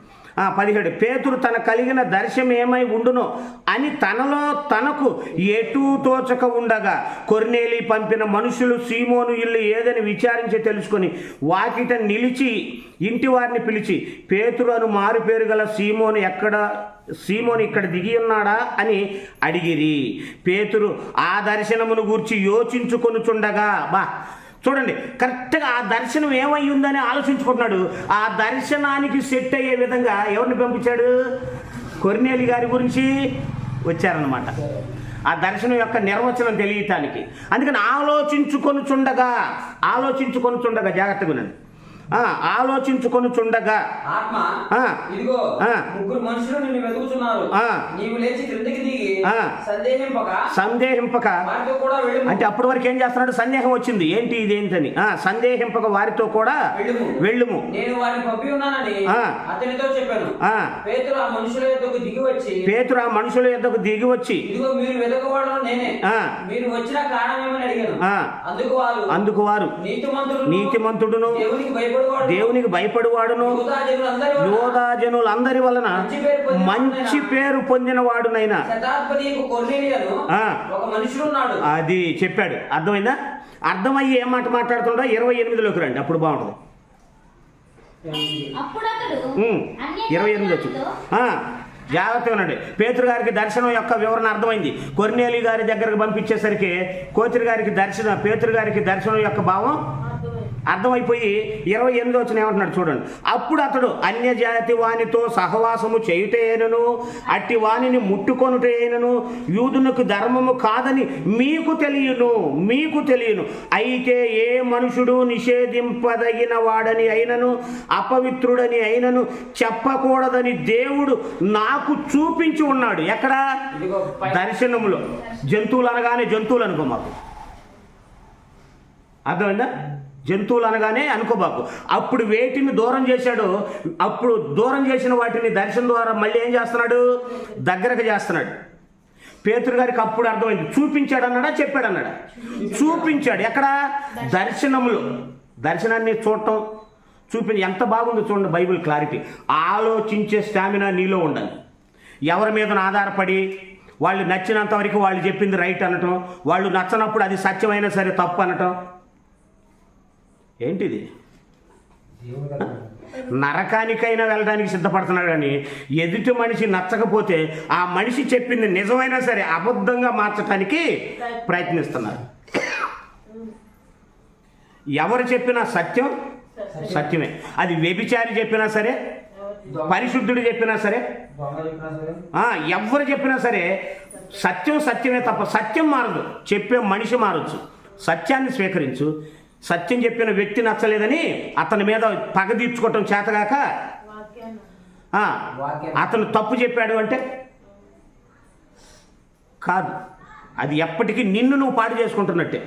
17, పేతురు తన కలిగిన దర్శనం ఏమై ఉండునో అని తనలో తనకు ఎటూ తోచక ఉండగా కొర్నేలి పంపిన మనుషులు సీమోను ఇల్లు ఏదని విచారించి తెలుసుకొని వాకిట నిలిచి ఇంటి వారిని పిలిచి, పేతురు అను మారు పేరు గల సీమోను ఇక్కడ దిగి ఉన్నాడా అని అడిగిరి. పేతురు ఆ దర్శనమును గూర్చి యోచించుకొనుచుండగా, చూడండి, కరెక్ట్గా ఆ దర్శనం ఏమై ఉందని ఆలోచించుకుంటున్నాడు. ఆ దర్శనానికి సెట్ అయ్యే విధంగా ఎవరిని పంపించాడు? కొర్నేలి గారి గురించి వచ్చారనమాట, ఆ దర్శనం యొక్క నిర్వచనం తెలియటానికి. అందుకని ఆలోచించుకొనుచుండగా జాగ్రత్తగా ఉన్నాను. ఆలోచించుకొనుచుండగా ఆత్మ, ఇదిగో ముగ్గురు మనుషులు నిన్ను వెతుకుతున్నారు, నీవు లేచి క్రిందికి దిగి సందేహింపక వారితో కూడా వెళ్ళుము. అంటే అప్పటి వరకు ఏం చేస్తున్నాడు? సందేహం వచ్చింది, ఏంటి ఇదేంటని. సందేహింపక వారితో కూడా వెళ్ళుము, నేను వారిని పంపి ఉన్నానని అతనితో చెప్పాను. పేతురు ఆ మనుషుల యొద్దకు దిగి వచ్చి ఇదిగో మీరు వెతకవాడను నేనే, మీరు వచ్చిన కారణమేమని అడిగాను. అందుకు వారు నీతిమంతుడును దేవునికి భయపడువాడును యోధాజనులందరి వలన మంచి పేరు పొందిన వాడునైనా అది చెప్పాడు. అర్థమైందా? అర్థమయ్యి ఏం మాట మాట్లాడుతుండో 28లోకి రండి, అప్పుడు బాగుంటుంది. 28 వచ్చి జాగ్రత్తగా ఉండండి. పేతురు గారికి దర్శనం యొక్క వివరణ అర్థమైంది. కొర్నేలి గారి దగ్గరకు పంపించేసరికి పేతురు గారికి దర్శనం యొక్క భావం అర్థమైపోయి 28 వచ్చిన ఏమంటున్నాడు చూడండి. అప్పుడు అతడు అన్యజాతి వానితో సహవాసము చేయుటేనను అట్టి వానిని ముట్టుకొనుటేనను యూదునకు ధర్మము కాదని మీకు తెలియను. అయితే ఏ మనుషుడు నిషేధింపదగిన వాడని అయినను అపవిత్రుడని అయినను చెప్పకూడదని దేవుడు నాకు చూపించి ఉన్నాడు. ఎక్కడ? దర్శనములో. జంతువులు అనగానే జంతువులు అనుకో, మాకు అర్థమైందా? జంతువులు అనగానే అనుకోబాకు. అప్పుడు వేటిని దూరం చేశాడో, అప్పుడు దూరం చేసిన వాటిని దర్శనం ద్వారా మళ్ళీ ఏం చేస్తున్నాడు? దగ్గరకు చేస్తున్నాడు. పేతురు గారికి అప్పుడు అర్థమైంది. చూపించాడు అన్నాడా, చెప్పాడు అన్నాడా? చూపించాడు. ఎక్కడ? దర్శనములో. దర్శనాన్ని చూడటం, ఎంత బాగుందో చూడండి. Bible clarity. ఆలోచించే స్టామినా నీలో ఉండాలి. ఎవరి మీద ఆధారపడి వాళ్ళు నచ్చినంత వరకు వాళ్ళు చెప్పింది రైట్ అనటం, వాళ్ళు నచ్చనప్పుడు అది సత్యమైనా సరే తప్పు అనటం ఏంటిది? నరకానికైనా వెళ్ళడానికి సిద్ధపడుతున్నాడు కానీ ఎదుటి మనిషి నచ్చకపోతే ఆ మనిషి చెప్పింది నిజమైనా సరే అబద్ధంగా మార్చడానికి ప్రయత్నిస్తున్నారు. ఎవరు చెప్పినా సత్యమే. అది వ్యభిచారి చెప్పినా సరే, పరిశుద్ధుడు చెప్పినా సరే, ఎవరు చెప్పినా సరే సత్యమే తప్ప సత్యం మారదు. చెప్పే మనిషి మారచ్చు. సత్యాన్ని స్వీకరించు. సత్యం చెప్పిన వ్యక్తి నచ్చలేదని అతని మీద పగ తీర్చుకోవటం చేతగాక అతను తప్పు చెప్పాడు అంటే కాదు. అది ఎప్పటికీ నిన్ను నువ్వు పాడు చేసుకుంటున్నట్టే.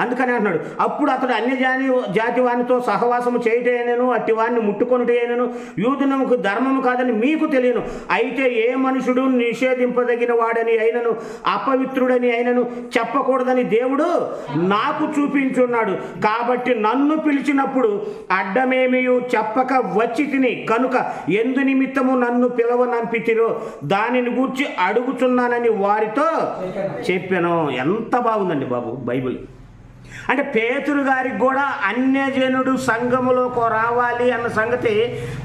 అందుకని అంటున్నాడు, అప్పుడు అతడు జాతి వానితో సహవాసము చేయటేనను అట్టి వారిని ముట్టుకొనుటేనను యూదునకు ధర్మము కాదని మీకు తెలియను. అయితే ఏ మనుషుడు నిషేధింపదగిన వాడని అయినను అపవిత్రుడని అయినను చెప్పకూడదని దేవుడు నాకు చూపించున్నాడు. కాబట్టి నన్ను పిలిచినప్పుడు అడ్డమేమీ చెప్పక వచ్చి తిని కనుక ఎందు నిమిత్తము నన్ను పిలవనంపితిరో దానిని గూర్చి అడుగుచున్నానని వారితో చెప్పాను. ఎంత బాగుందండి బాబు బైబిల్. అంటే పేతురు గారికి కూడా అన్యజనుడు సంఘములోకి రావాలి అన్న సంగతి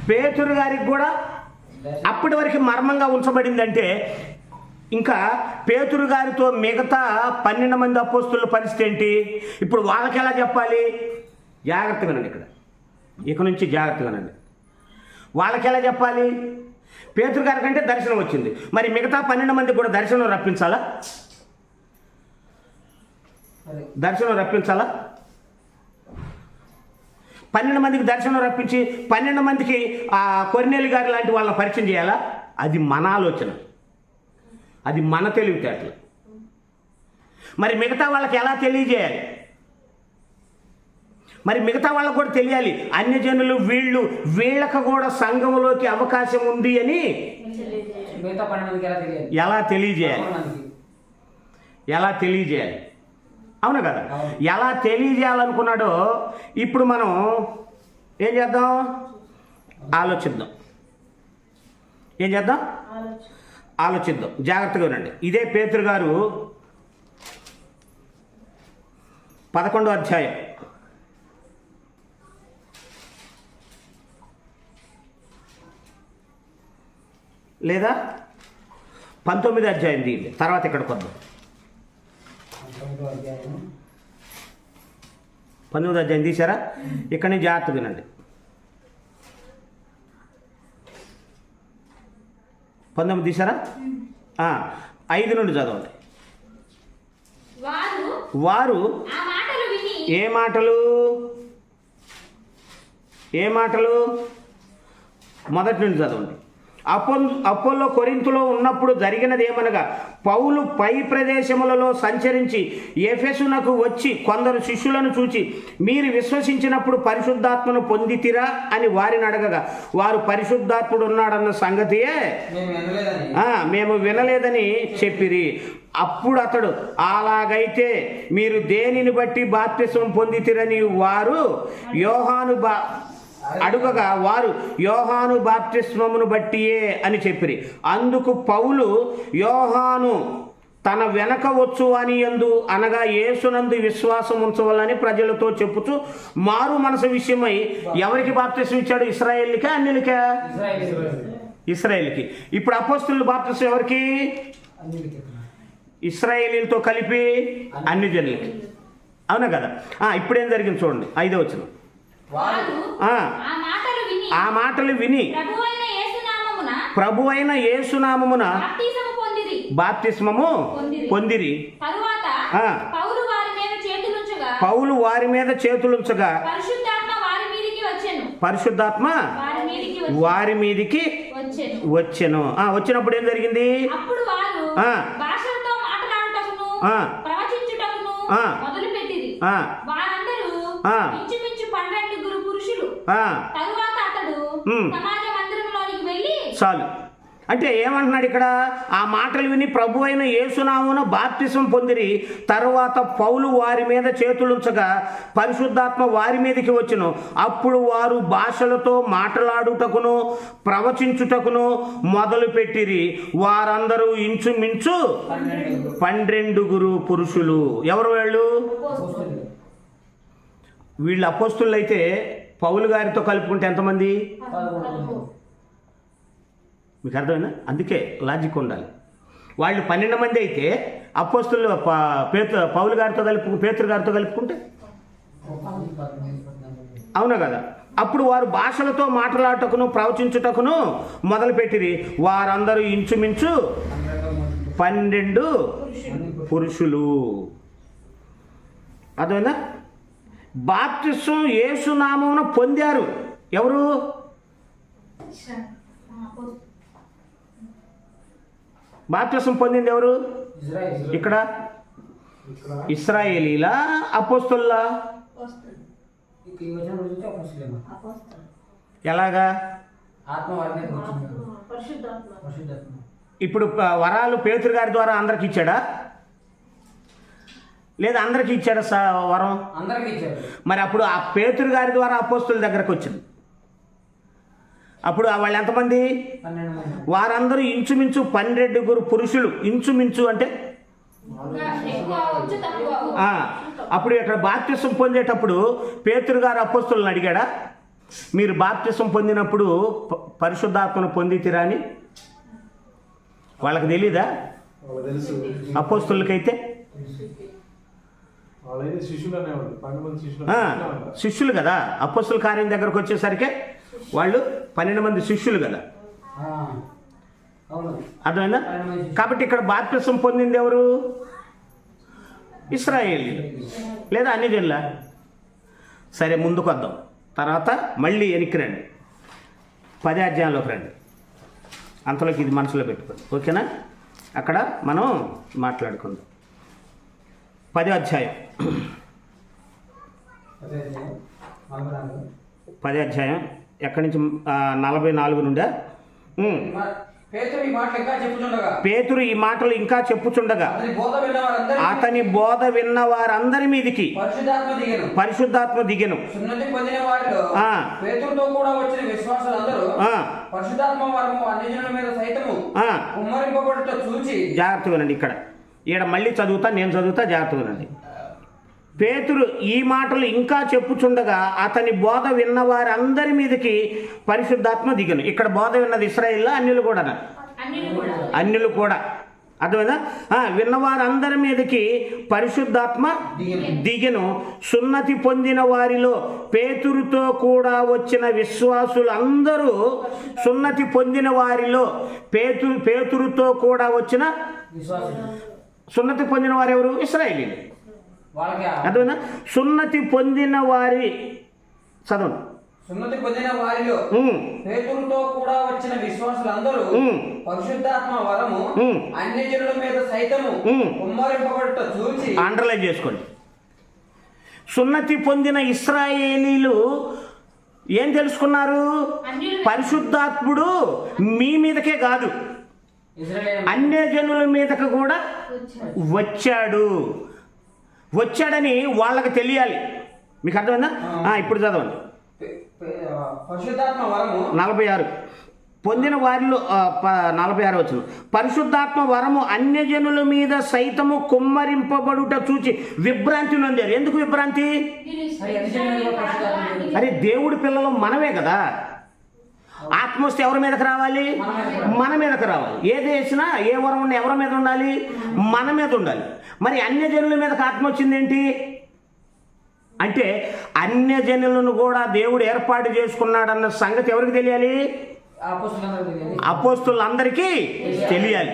పేతురు గారికి కూడా అప్పటి వరకు మర్మంగా ఉంచబడిందంటే ఇంకా పేతురు గారితో మిగతా 12 మంది అపోస్తుల పరిస్థితి ఏంటి? ఇప్పుడు వాళ్ళకి ఎలా చెప్పాలి? జాగ్రత్తగా నండి, ఇక నుంచి జాగ్రత్తగా నండి. వాళ్ళకి ఎలా చెప్పాలి? పేతురు గారి కంటే దర్శనం వచ్చింది, మరి మిగతా 12 మందికి కూడా దర్శనం రప్పించాలా? దర్శనం రప్పించాలా? 12 మందికి దర్శనం రప్పించి 12 మందికి ఆ కొర్నేలి గారి లాంటి వాళ్ళని పరిచయం చేయాలా? అది మన ఆలోచన, అది మన తెలివితేటలు. మరి మిగతా వాళ్ళకి ఎలా తెలియజేయాలి? మరి మిగతా వాళ్ళకు కూడా తెలియాలి. అన్యజనులు వీళ్ళకు కూడా సంఘంలోకి అవకాశం ఉంది అని ఎలా తెలియజేయాలి? ఎలా తెలియజేయాలి? అవును కదా? ఎలా తెలియజేయాలనుకున్నాడో ఇప్పుడు మనం ఏం చేద్దాం? ఆలోచిద్దాం. ఏం చేద్దాం? ఆలోచిద్దాం. జాగ్రత్తగా ఉండండి. ఇదే పేతురు గారు 11వ అధ్యాయం లేదా 19వ అధ్యాయం తీయండి, తర్వాత ఇక్కడికి వద్దాం. 19వ అధ్యాయం తీసారా? ఇక్కడి నుంచి జాగ్రత్తగా వినండి. 19 తీసారా? 5 నుండి చదవండి. వారు ఏ మాటలు? మొదటి నుండి చదవండి. అపోల్లో కొరింథులో ఉన్నప్పుడు జరిగినదేమనగా, పౌలు పై ప్రదేశములలో సంచరించి ఎఫెసునకు వచ్చి కొందరు శిష్యులను చూచి, మీరు విశ్వసించినప్పుడు పరిశుద్ధాత్మను పొందితిరా అని వారిని అడగగా, వారు పరిశుద్ధాత్ముడు ఉన్నాడన్న సంగతియే మేము వినలేదని చెప్పిరి. అప్పుడు అతడు, అలాగైతే మీరు దేనిని బట్టి బాప్తిసం పొందితిరని వారు అడుగగా, వారు యోహాను బాప్తిస్మమును బట్టియే అని చెప్పిరి. అందుకు పౌలు, యోహాను తన వెనక వచ్చు అని యందు అనగా యేసునందు విశ్వాసం ఉంచవాలని ప్రజలతో చెప్పుచు మారు మనసు విషయమై ఎవరికి బాప్తిసం ఇచ్చాడు? ఇశ్రాయేలుకా అన్యులకా? ఇశ్రాయేలుకి. ఇప్పుడు అపోస్తలుల బాప్తిసం ఎవరికి? ఇశ్రాయేలీలతో కలిపి అన్ని జనులకి. అవునా కదా? ఇప్పుడేం జరిగింది చూడండి, 5వ వచనం. ఆ మాటలు విని ప్రభువైన యేసునామమున బాప్తిస్మము పొందిరి. పౌలు వారి మీద చేతులుంచగా పరిశుద్ధాత్మ వారి మీదికి వచ్చెను. వచ్చినప్పుడు ఏం జరిగింది? చాలు. అంటే ఏమంటున్నాడు ఇక్కడ? ఆ మాటలు విని ప్రభు అయిన యేసునామమున బాప్తిసం పొందిరి. తరువాత పౌలు వారి మీద చేతులుంచగా పరిశుద్ధాత్మ వారి మీదకి వచ్చును. అప్పుడు వారు భాషలతో మాట్లాడుటకును ప్రవచించుటకును మొదలు పెట్టిరి. వారందరూ ఇంచుమించు 12 పురుషులు. ఎవరు వాళ్ళు? వీళ్ళు అపోస్తులు అయితే పౌలు గారితో కలుపుకుంటే ఎంతమంది? మీకు అర్థమైందా? అందుకే లాజిక్ ఉండాలి. వాళ్ళు 12 మంది అయితే అపోస్తులు పౌలు గారితో పేతురు గారితో కలుపుకుంటే, అవునా కదా? అప్పుడు వారు భాషలతో మాట్లాడటకును ప్రవచించుటకును మొదలుపెట్టిరి. వారందరూ ఇంచుమించు 12 పురుషులు. అర్థమైందా? బాప్తిసం యేసునామమున పొందారు. ఎవరు? బాప్తిసం పొందింది ఎవరు? ఇక్కడ ఇశ్రాయేలీలా అపోస్తలులా? ఎలాగా? ఇప్పుడు వరాలు పేతురు గారి ద్వారా అందరికి ఇచ్చాడా? లేదా అందరికి ఇచ్చాడా వరం? మరి అప్పుడు ఆ పేతురు గారి ద్వారా అపోస్తలుల దగ్గరకు వచ్చింది. అప్పుడు వాళ్ళు ఎంతమంది? వారందరూ ఇంచుమించు 12 పురుషులు. ఇంచుమించు అంటే అప్పుడు ఇక్కడ బాప్తిసం పొందేటప్పుడు పేతురు గారు అపోస్తలులను అడిగాడా, మీరు బాప్తిసం పొందినప్పుడు పరిశుద్ధాత్మను పొందితిరా అని? వాళ్ళకి తెలీదా? అపోస్తులకైతే శిష్యులు కదా. అపోస్తుల కార్యం దగ్గరకు వచ్చేసరికి వాళ్ళు 12 మంది శిష్యులు కదా. అర్థమైందా? కాబట్టి ఇక్కడ బాప్తిసం పొందింది ఎవరు? ఇశ్రాయేలీయులు లేదా అన్ని జనుల. సరే, ముందుకు వద్దాం. తర్వాత మళ్ళీ వెనక్కి రండి, 10వ అధ్యాయంలోకి రండి. అంతలోకి ఇది మనసులో పెట్టుకోండి, ఓకేనా? అక్కడ మనం మాట్లాడుకుందాం. 10వ అధ్యాయం 10వ అధ్యాయం ఎక్కడి నుంచి? 44 నుండా. పేతురు ఈ మాటలు ఇంకా చెప్పుచుండగా అతని బోధ విన్న వారందరి మీదికి పరిశుద్ధాత్మ దిగెను. జాగ్రత్తగానండి. ఇక్కడ మళ్ళీ చదువుతా, నేను చదువుతా, జాగ్రత్తగానండి. పేతురు ఈ మాటలు ఇంకా చెప్పుచుండగా అతని బోధ విన్న వారందరి మీదకి పరిశుద్ధాత్మ దిగను. ఇక్కడ బోధ విన్నది ఇశ్రాయేలు, అన్యులు కూడా. అన్యులు కూడా. అర్థమైందా? విన్నవారందరి మీదకి పరిశుద్ధాత్మ దిగెను. సున్నతి పొందిన వారిలో పేతురుతో కూడా వచ్చిన విశ్వాసులందరూ, సున్నతి పొందిన వారిలో పేతురుతో కూడా వచ్చిన సున్నతి పొందిన వారు ఎవరు? ఇశ్రాయేలీయులు. అర్థమైందా? సున్నతి పొందిన వారి చదవండి. సున్నతి పొందిన వారిలో పేతురుతో కూడా వచ్చిన విశ్వాసులందరూ పరిశుద్ధాత్మ వరము అన్ని జనుల మీద సైతము కుమ్మరింపబడుట చూచి. అండర్లైన్ చేసుకోండి. సున్నతి పొందిన ఇశ్రాయేలీలు ఏం తెలుసుకున్నారు? పరిశుద్ధాత్ముడు మీ మీదకే కాదు, అన్య జనుల మీదకు కూడా వచ్చాడని వాళ్ళకి తెలియాలి. మీకు అర్థమైందా? ఇప్పుడు చదవండి. పరిశుద్ధాత్మ వరము 46 పొందిన వారిలో 46 వచ్చిన పరిశుద్ధాత్మ వరము అన్యజనుల మీద సైతము కుమ్మరింపబడుట చూచి విభ్రాంతి నొందారు. ఎందుకు విభ్రాంతి? అరే, దేవుడి పిల్లలు మనమే కదా. ఆత్మ వస్తే ఎవరి మీదకి రావాలి? మన మీదకి రావాలి. ఏది వేసినా, ఏ వరం ఉన్నా ఎవరి మీద ఉండాలి? మన మీద ఉండాలి. మరి అన్యజనుల మీదకి ఆత్మ వచ్చిందేంటి అంటే, అన్యజనులను కూడా దేవుడు ఏర్పాటు చేసుకున్నాడన్న సంగతి ఎవరికి తెలియాలి? అపోస్తులందరికీ తెలియాలి.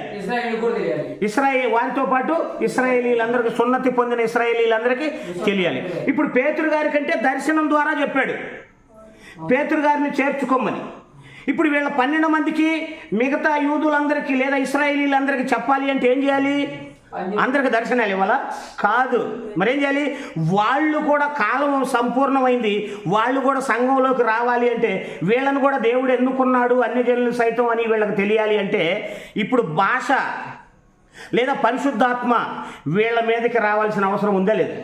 వారితో పాటు ఇశ్రాయేలీలందరికీ, సున్నతి పొందిన ఇశ్రాయేలీలందరికీ తెలియాలి. ఇప్పుడు పేతురు గారి కంటే దర్శనం ద్వారా చెప్పాడు పేతురు గారిని చేర్చుకోమని. ఇప్పుడు వీళ్ళ 12 మందికి, మిగతా యూదులందరికీ లేదా ఇశ్రాయేలీలందరికీ చెప్పాలి అంటే ఏం చేయాలి? అందరికి దర్శనాలు ఇవ్వాలా? కాదు. మరేం చేయాలి? వాళ్ళు కూడా కాలం సంపూర్ణమైంది, వాళ్ళు కూడా సంఘంలోకి రావాలి అంటే, వీళ్ళని కూడా దేవుడు ఎన్నుకున్నాడు అన్యజనులు సైతం అని వీళ్ళకి తెలియాలి అంటే, ఇప్పుడు భాష లేదా పరిశుద్ధాత్మ వీళ్ళ మీదకి రావాల్సిన అవసరం ఉందా లేదా?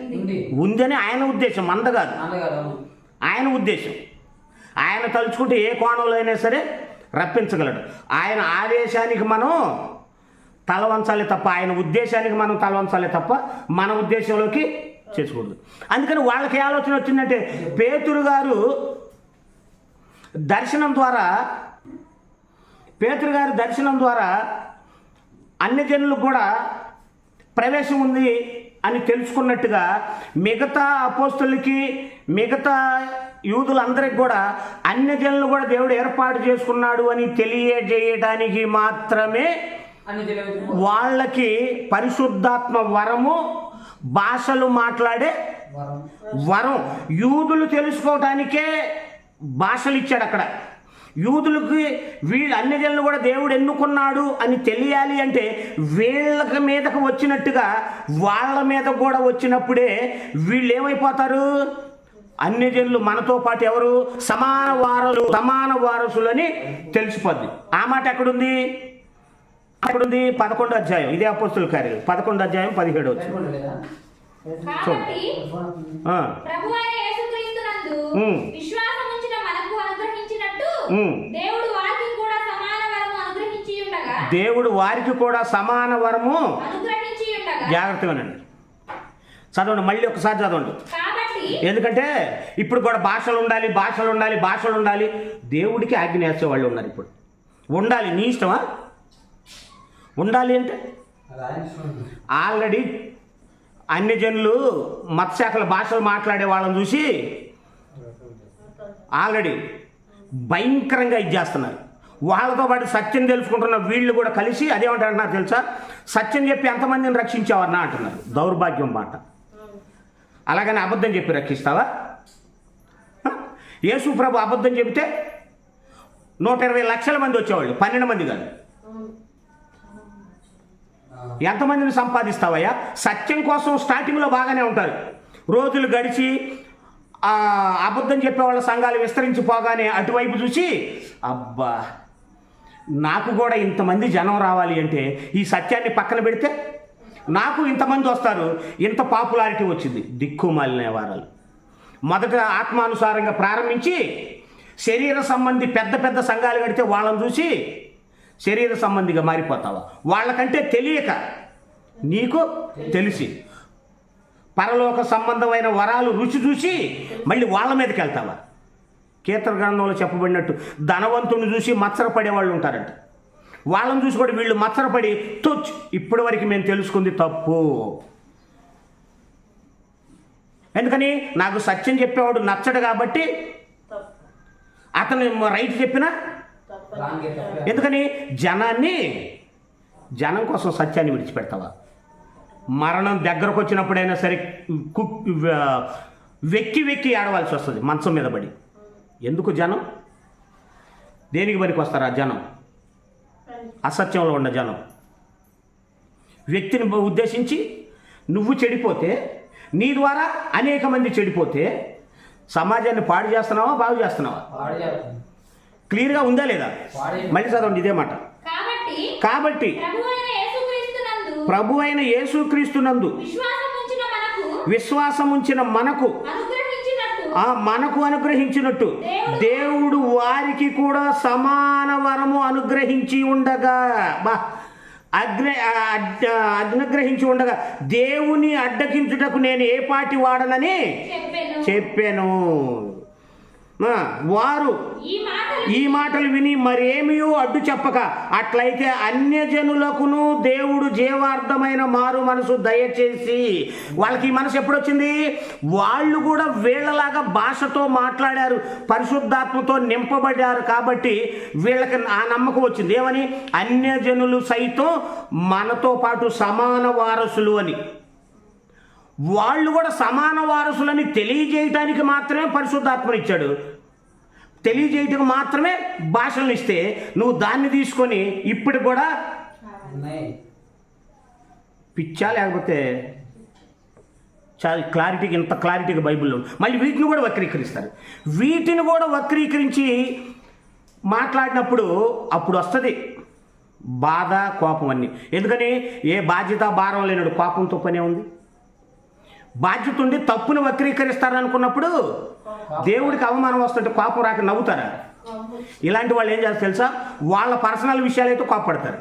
ఉందని ఆయన ఉద్దేశం, మంద కాదు. ఆయన ఉద్దేశం. ఆయన తలుచుకుంటే ఏ కోణంలో అయినా సరే రప్పించగలడు. ఆయన ఆదేశానికి మనం తలవంచాలి తప్ప, ఆయన ఉద్దేశానికి మనం తలవంచాలి తప్ప మన ఉద్దేశంలోకి చేసుకోకూడదు. అందుకని వాళ్ళకి ఆలోచన వచ్చిందంటే, పేతురు గారు దర్శనం ద్వారా అన్యజనులకు కూడా ప్రవేశం ఉంది అని తెలుసుకున్నట్టుగా, మిగతా అపోస్తులకి, మిగతా యూదులందరికి కూడా అన్యజనులు కూడా దేవుడు ఏర్పాటు చేసుకున్నాడు అని తెలియజేయడానికి మాత్రమే వాళ్ళకి పరిశుద్ధాత్మ వరము, భాషలు మాట్లాడే వరం. యూదులు తెలుసుకోవటానికే భాషలు ఇచ్చాడు అక్కడ. యూదులకి వీళ్ళు అన్యజనులు కూడా దేవుడు ఎన్నుకున్నాడు అని తెలియాలి అంటే, వీళ్ళకి మీదకు వచ్చినట్టుగా వాళ్ళ మీద కూడా వచ్చినప్పుడే వీళ్ళు ఏమైపోతారు? అన్యజనులు మనతో పాటు ఎవరు? సమాన వారసులని తెలిసిపోద్ది. ఆ మాట ఎక్కడుంది? 11వ అధ్యాయం, ఇదే అపోస్తుల కార్యాలు 11వ అధ్యాయం 17వ వచనం. దేవుడు వారికి కూడా సమాన వరము జాగ్రత్తగానండి. చదవండి, మళ్ళీ ఒకసారి చదవండి. ఎందుకంటే ఇప్పుడు కూడా భాషలు ఉండాలి. దేవుడికి ఆజ్ఞ వేసే వాళ్ళు ఉన్నారు. ఇప్పుడు ఉండాలి, నీ ఇష్టమా? ఉండాలి అంటే ఆల్రెడీ అన్ని జనులు మత్స్యాకల భాషలు మాట్లాడే వాళ్ళని చూసి ఆల్రెడీ భయంకరంగా ఇది చేస్తున్నారు. వాళ్ళతో పాటు సత్యం తెలుసుకుంటున్న వీళ్ళు కూడా కలిసి అదేమంటారు నాకు తెలుసా, సత్యం చెప్పి ఎంతమందిని రక్షించావన్నా అంటున్నారు. దౌర్భాగ్యం మాట. అలాగని అబద్ధం చెప్పి రక్షిస్తావా? యేసు ప్రభు అబద్ధం చెబితే 120 లక్షల మంది వచ్చేవాళ్ళు, 12 మంది కాదు. ఎంతమందిని సంపాదిస్తావయ్యా? సత్యం కోసం స్టార్టింగ్లో బాగానే ఉంటారు. రోజులు గడిచి అబద్ధం చెప్పేవాళ్ళ సంఘాలు విస్తరించిపోగానే అటువైపు చూసి అబ్బా నాకు కూడా ఇంతమంది జనం రావాలి అంటే ఈ సత్యాన్ని పక్కన పెడితే నాకు ఇంతమంది వస్తారు, ఇంత పాపులారిటీ వచ్చింది. దిక్కుమాలిన వారాలు. మొదట ఆత్మానుసారంగా ప్రారంభించి శరీర సంబంధి పెద్ద పెద్ద సంఘాలు కడితే వాళ్ళని చూసి శరీర సంబంధిగా మారిపోతావా? వాళ్ళకంటే తెలియక నీకు తెలిసి పరలోక సంబంధమైన వరాలు రుచి చూసి మళ్ళీ వాళ్ళ మీదకి వెళ్తావా? కీర్తన గ్రంథంలో చెప్పబడినట్టు ధనవంతుని చూసి మత్సరపడే వాళ్ళు ఉంటారంట. వాళ్ళని చూసి కూడా వీళ్ళు మత్సరపడి ఇప్పటి వరకు మేము తెలుసుకుంది తప్పు. ఎందుకని? నాకు సత్యం చెప్పేవాడు నచ్చడు కాబట్టి అతను రైట్ చెప్పినా. ఎందుకని? జనం కోసం సత్యాన్ని విడిచిపెడతావా? మరణం దగ్గరకు వచ్చినప్పుడైనా సరే వెక్కి వెక్కి ఆడవలసి వస్తుంది మంచం మీద పడి. ఎందుకు? జనం దేనికి పనికి వస్తారు? ఆ జనం అసత్యంలో ఉన్న జనం. వ్యక్తిని ఉద్దేశించి నువ్వు చెడిపోతే, నీ ద్వారా అనేక మంది చెడిపోతే సమాజాన్ని పాడు చేస్తున్నావా బాగు చేస్తున్నావా? క్లియర్గా ఉందా లేదా? మళ్ళీ చదవండి ఇదే మాట. కాబట్టి ప్రభు అయిన యేసుక్రీస్తునందు విశ్వాసముంచిన మనకు అనుగ్రహించినట్టు దేవుడు వారికి కూడా సమాన వరము అనుగ్రహించి ఉండగా అనుగ్రహించి ఉండగా దేవుని అడ్డగించుటకు నేను ఏ పాటి వాడనని చెప్పాను. వారు ఈ మాటలు విని మరేమీ అడ్డు చెప్పక, అట్లయితే అన్యజనులకును దేవుడు జీవార్థమైన మారు మనసు దయచేసి. వాళ్ళకి ఈ మనసు ఎప్పుడు వచ్చింది? వాళ్ళు కూడా వీళ్ళలాగా భాషతో మాట్లాడారు, పరిశుద్ధాత్మతో నింపబడ్డారు కాబట్టి వీళ్ళకి ఆ నమ్మకం వచ్చింది. ఏమని? అన్యజనులు సైతం మనతో పాటు సమాన వారసులు అని. వాళ్ళు కూడా సమాన వారసులని తెలియజేయటానికి మాత్రమే పరిశుద్ధాత్మనిచ్చాడు. తెలియజేయటానికి మాత్రమే భాషలను ఇస్తే నువ్వు దాన్ని తీసుకొని ఇప్పుడు కూడా పిచ్చా? లేకపోతే చాలా క్లారిటీగా, ఇంత క్లారిటీగా బైబిల్లో మళ్ళీ వీటిని కూడా వక్రీకరిస్తారు. వీటిని కూడా వక్రీకరించి మాట్లాడినప్పుడు అప్పుడు వస్తుంది బాధ, కోపం అన్నీ. ఎందుకని? ఏ బాధ్యత భారం లేనాడు కోపంతో పనే ఉంది. బాధ్యత ఉండి తప్పును వక్రీకరిస్తారనుకున్నప్పుడు దేవుడికి అవమానం వస్తుంటే కోపం రాక నవ్వుతారా? ఇలాంటి వాళ్ళు ఏం చేస్తారు తెలుసా? వాళ్ళ పర్సనల్ విషయాలైతే కోపడతారు.